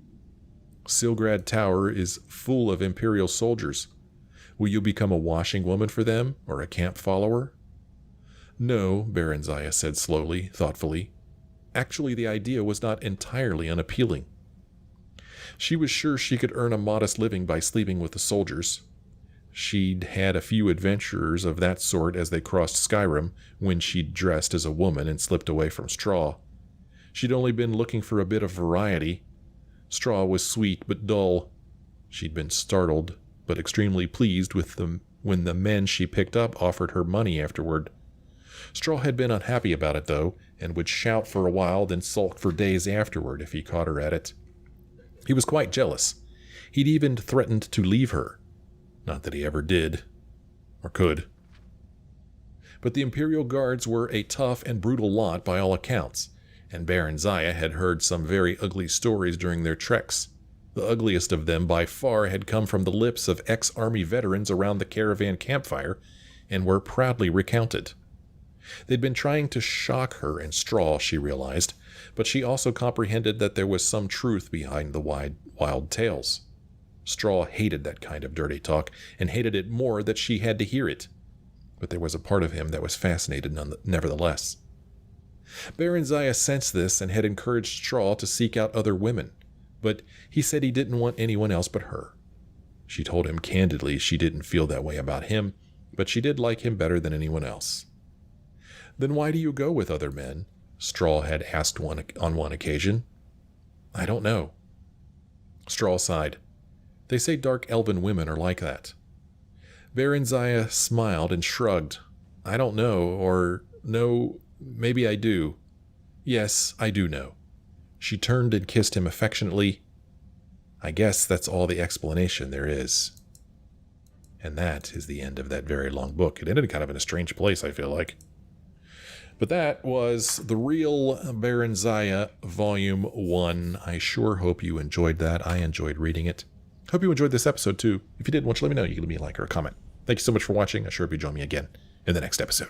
Silgrad Tower is full of Imperial soldiers. Will you become a washing woman for them, or a camp follower? No, Barenziah said slowly, thoughtfully. Actually, the idea was not entirely unappealing. She was sure she could earn a modest living by sleeping with the soldiers. She'd had a few adventurers of that sort as they crossed Skyrim when she'd dressed as a woman and slipped away from Straw. She'd only been looking for a bit of variety. Straw was sweet but dull. She'd been startled but extremely pleased with them when the men she picked up offered her money afterward. Straw had been unhappy about it, though, and would shout for a while, then sulk for days afterward if he caught her at it. He was quite jealous. He'd even threatened to leave her. Not that he ever did, or could. But the Imperial Guards were a tough and brutal lot by all accounts, and Barenziah had heard some very ugly stories during their treks. The ugliest of them by far had come from the lips of ex-army veterans around the caravan campfire, and were proudly recounted. They'd been trying to shock her and Straw, she realized, but she also comprehended that there was some truth behind the wild tales. Straw hated that kind of dirty talk, and hated it more that she had to hear it. But there was a part of him that was fascinated nevertheless. Barenziah sensed this and had encouraged Straw to seek out other women, but he said he didn't want anyone else but her. She told him candidly she didn't feel that way about him, but she did like him better than anyone else. Then why do you go with other men? Straw had asked on one occasion. I don't know. Straw sighed. They say dark elven women are like that. Barenziah smiled and shrugged. I don't know, or no, maybe I do. Yes, I do know. She turned and kissed him affectionately. I guess that's all the explanation there is. And that is the end of that very long book. It ended kind of in a strange place, I feel like. But that was the Real Barenziah Volume 1. I sure hope you enjoyed that. I enjoyed reading it. Hope you enjoyed this episode too. If you did, why don't you let me know? You can leave me a like or a comment. Thank you so much for watching. I sure hope you join me again in the next episode.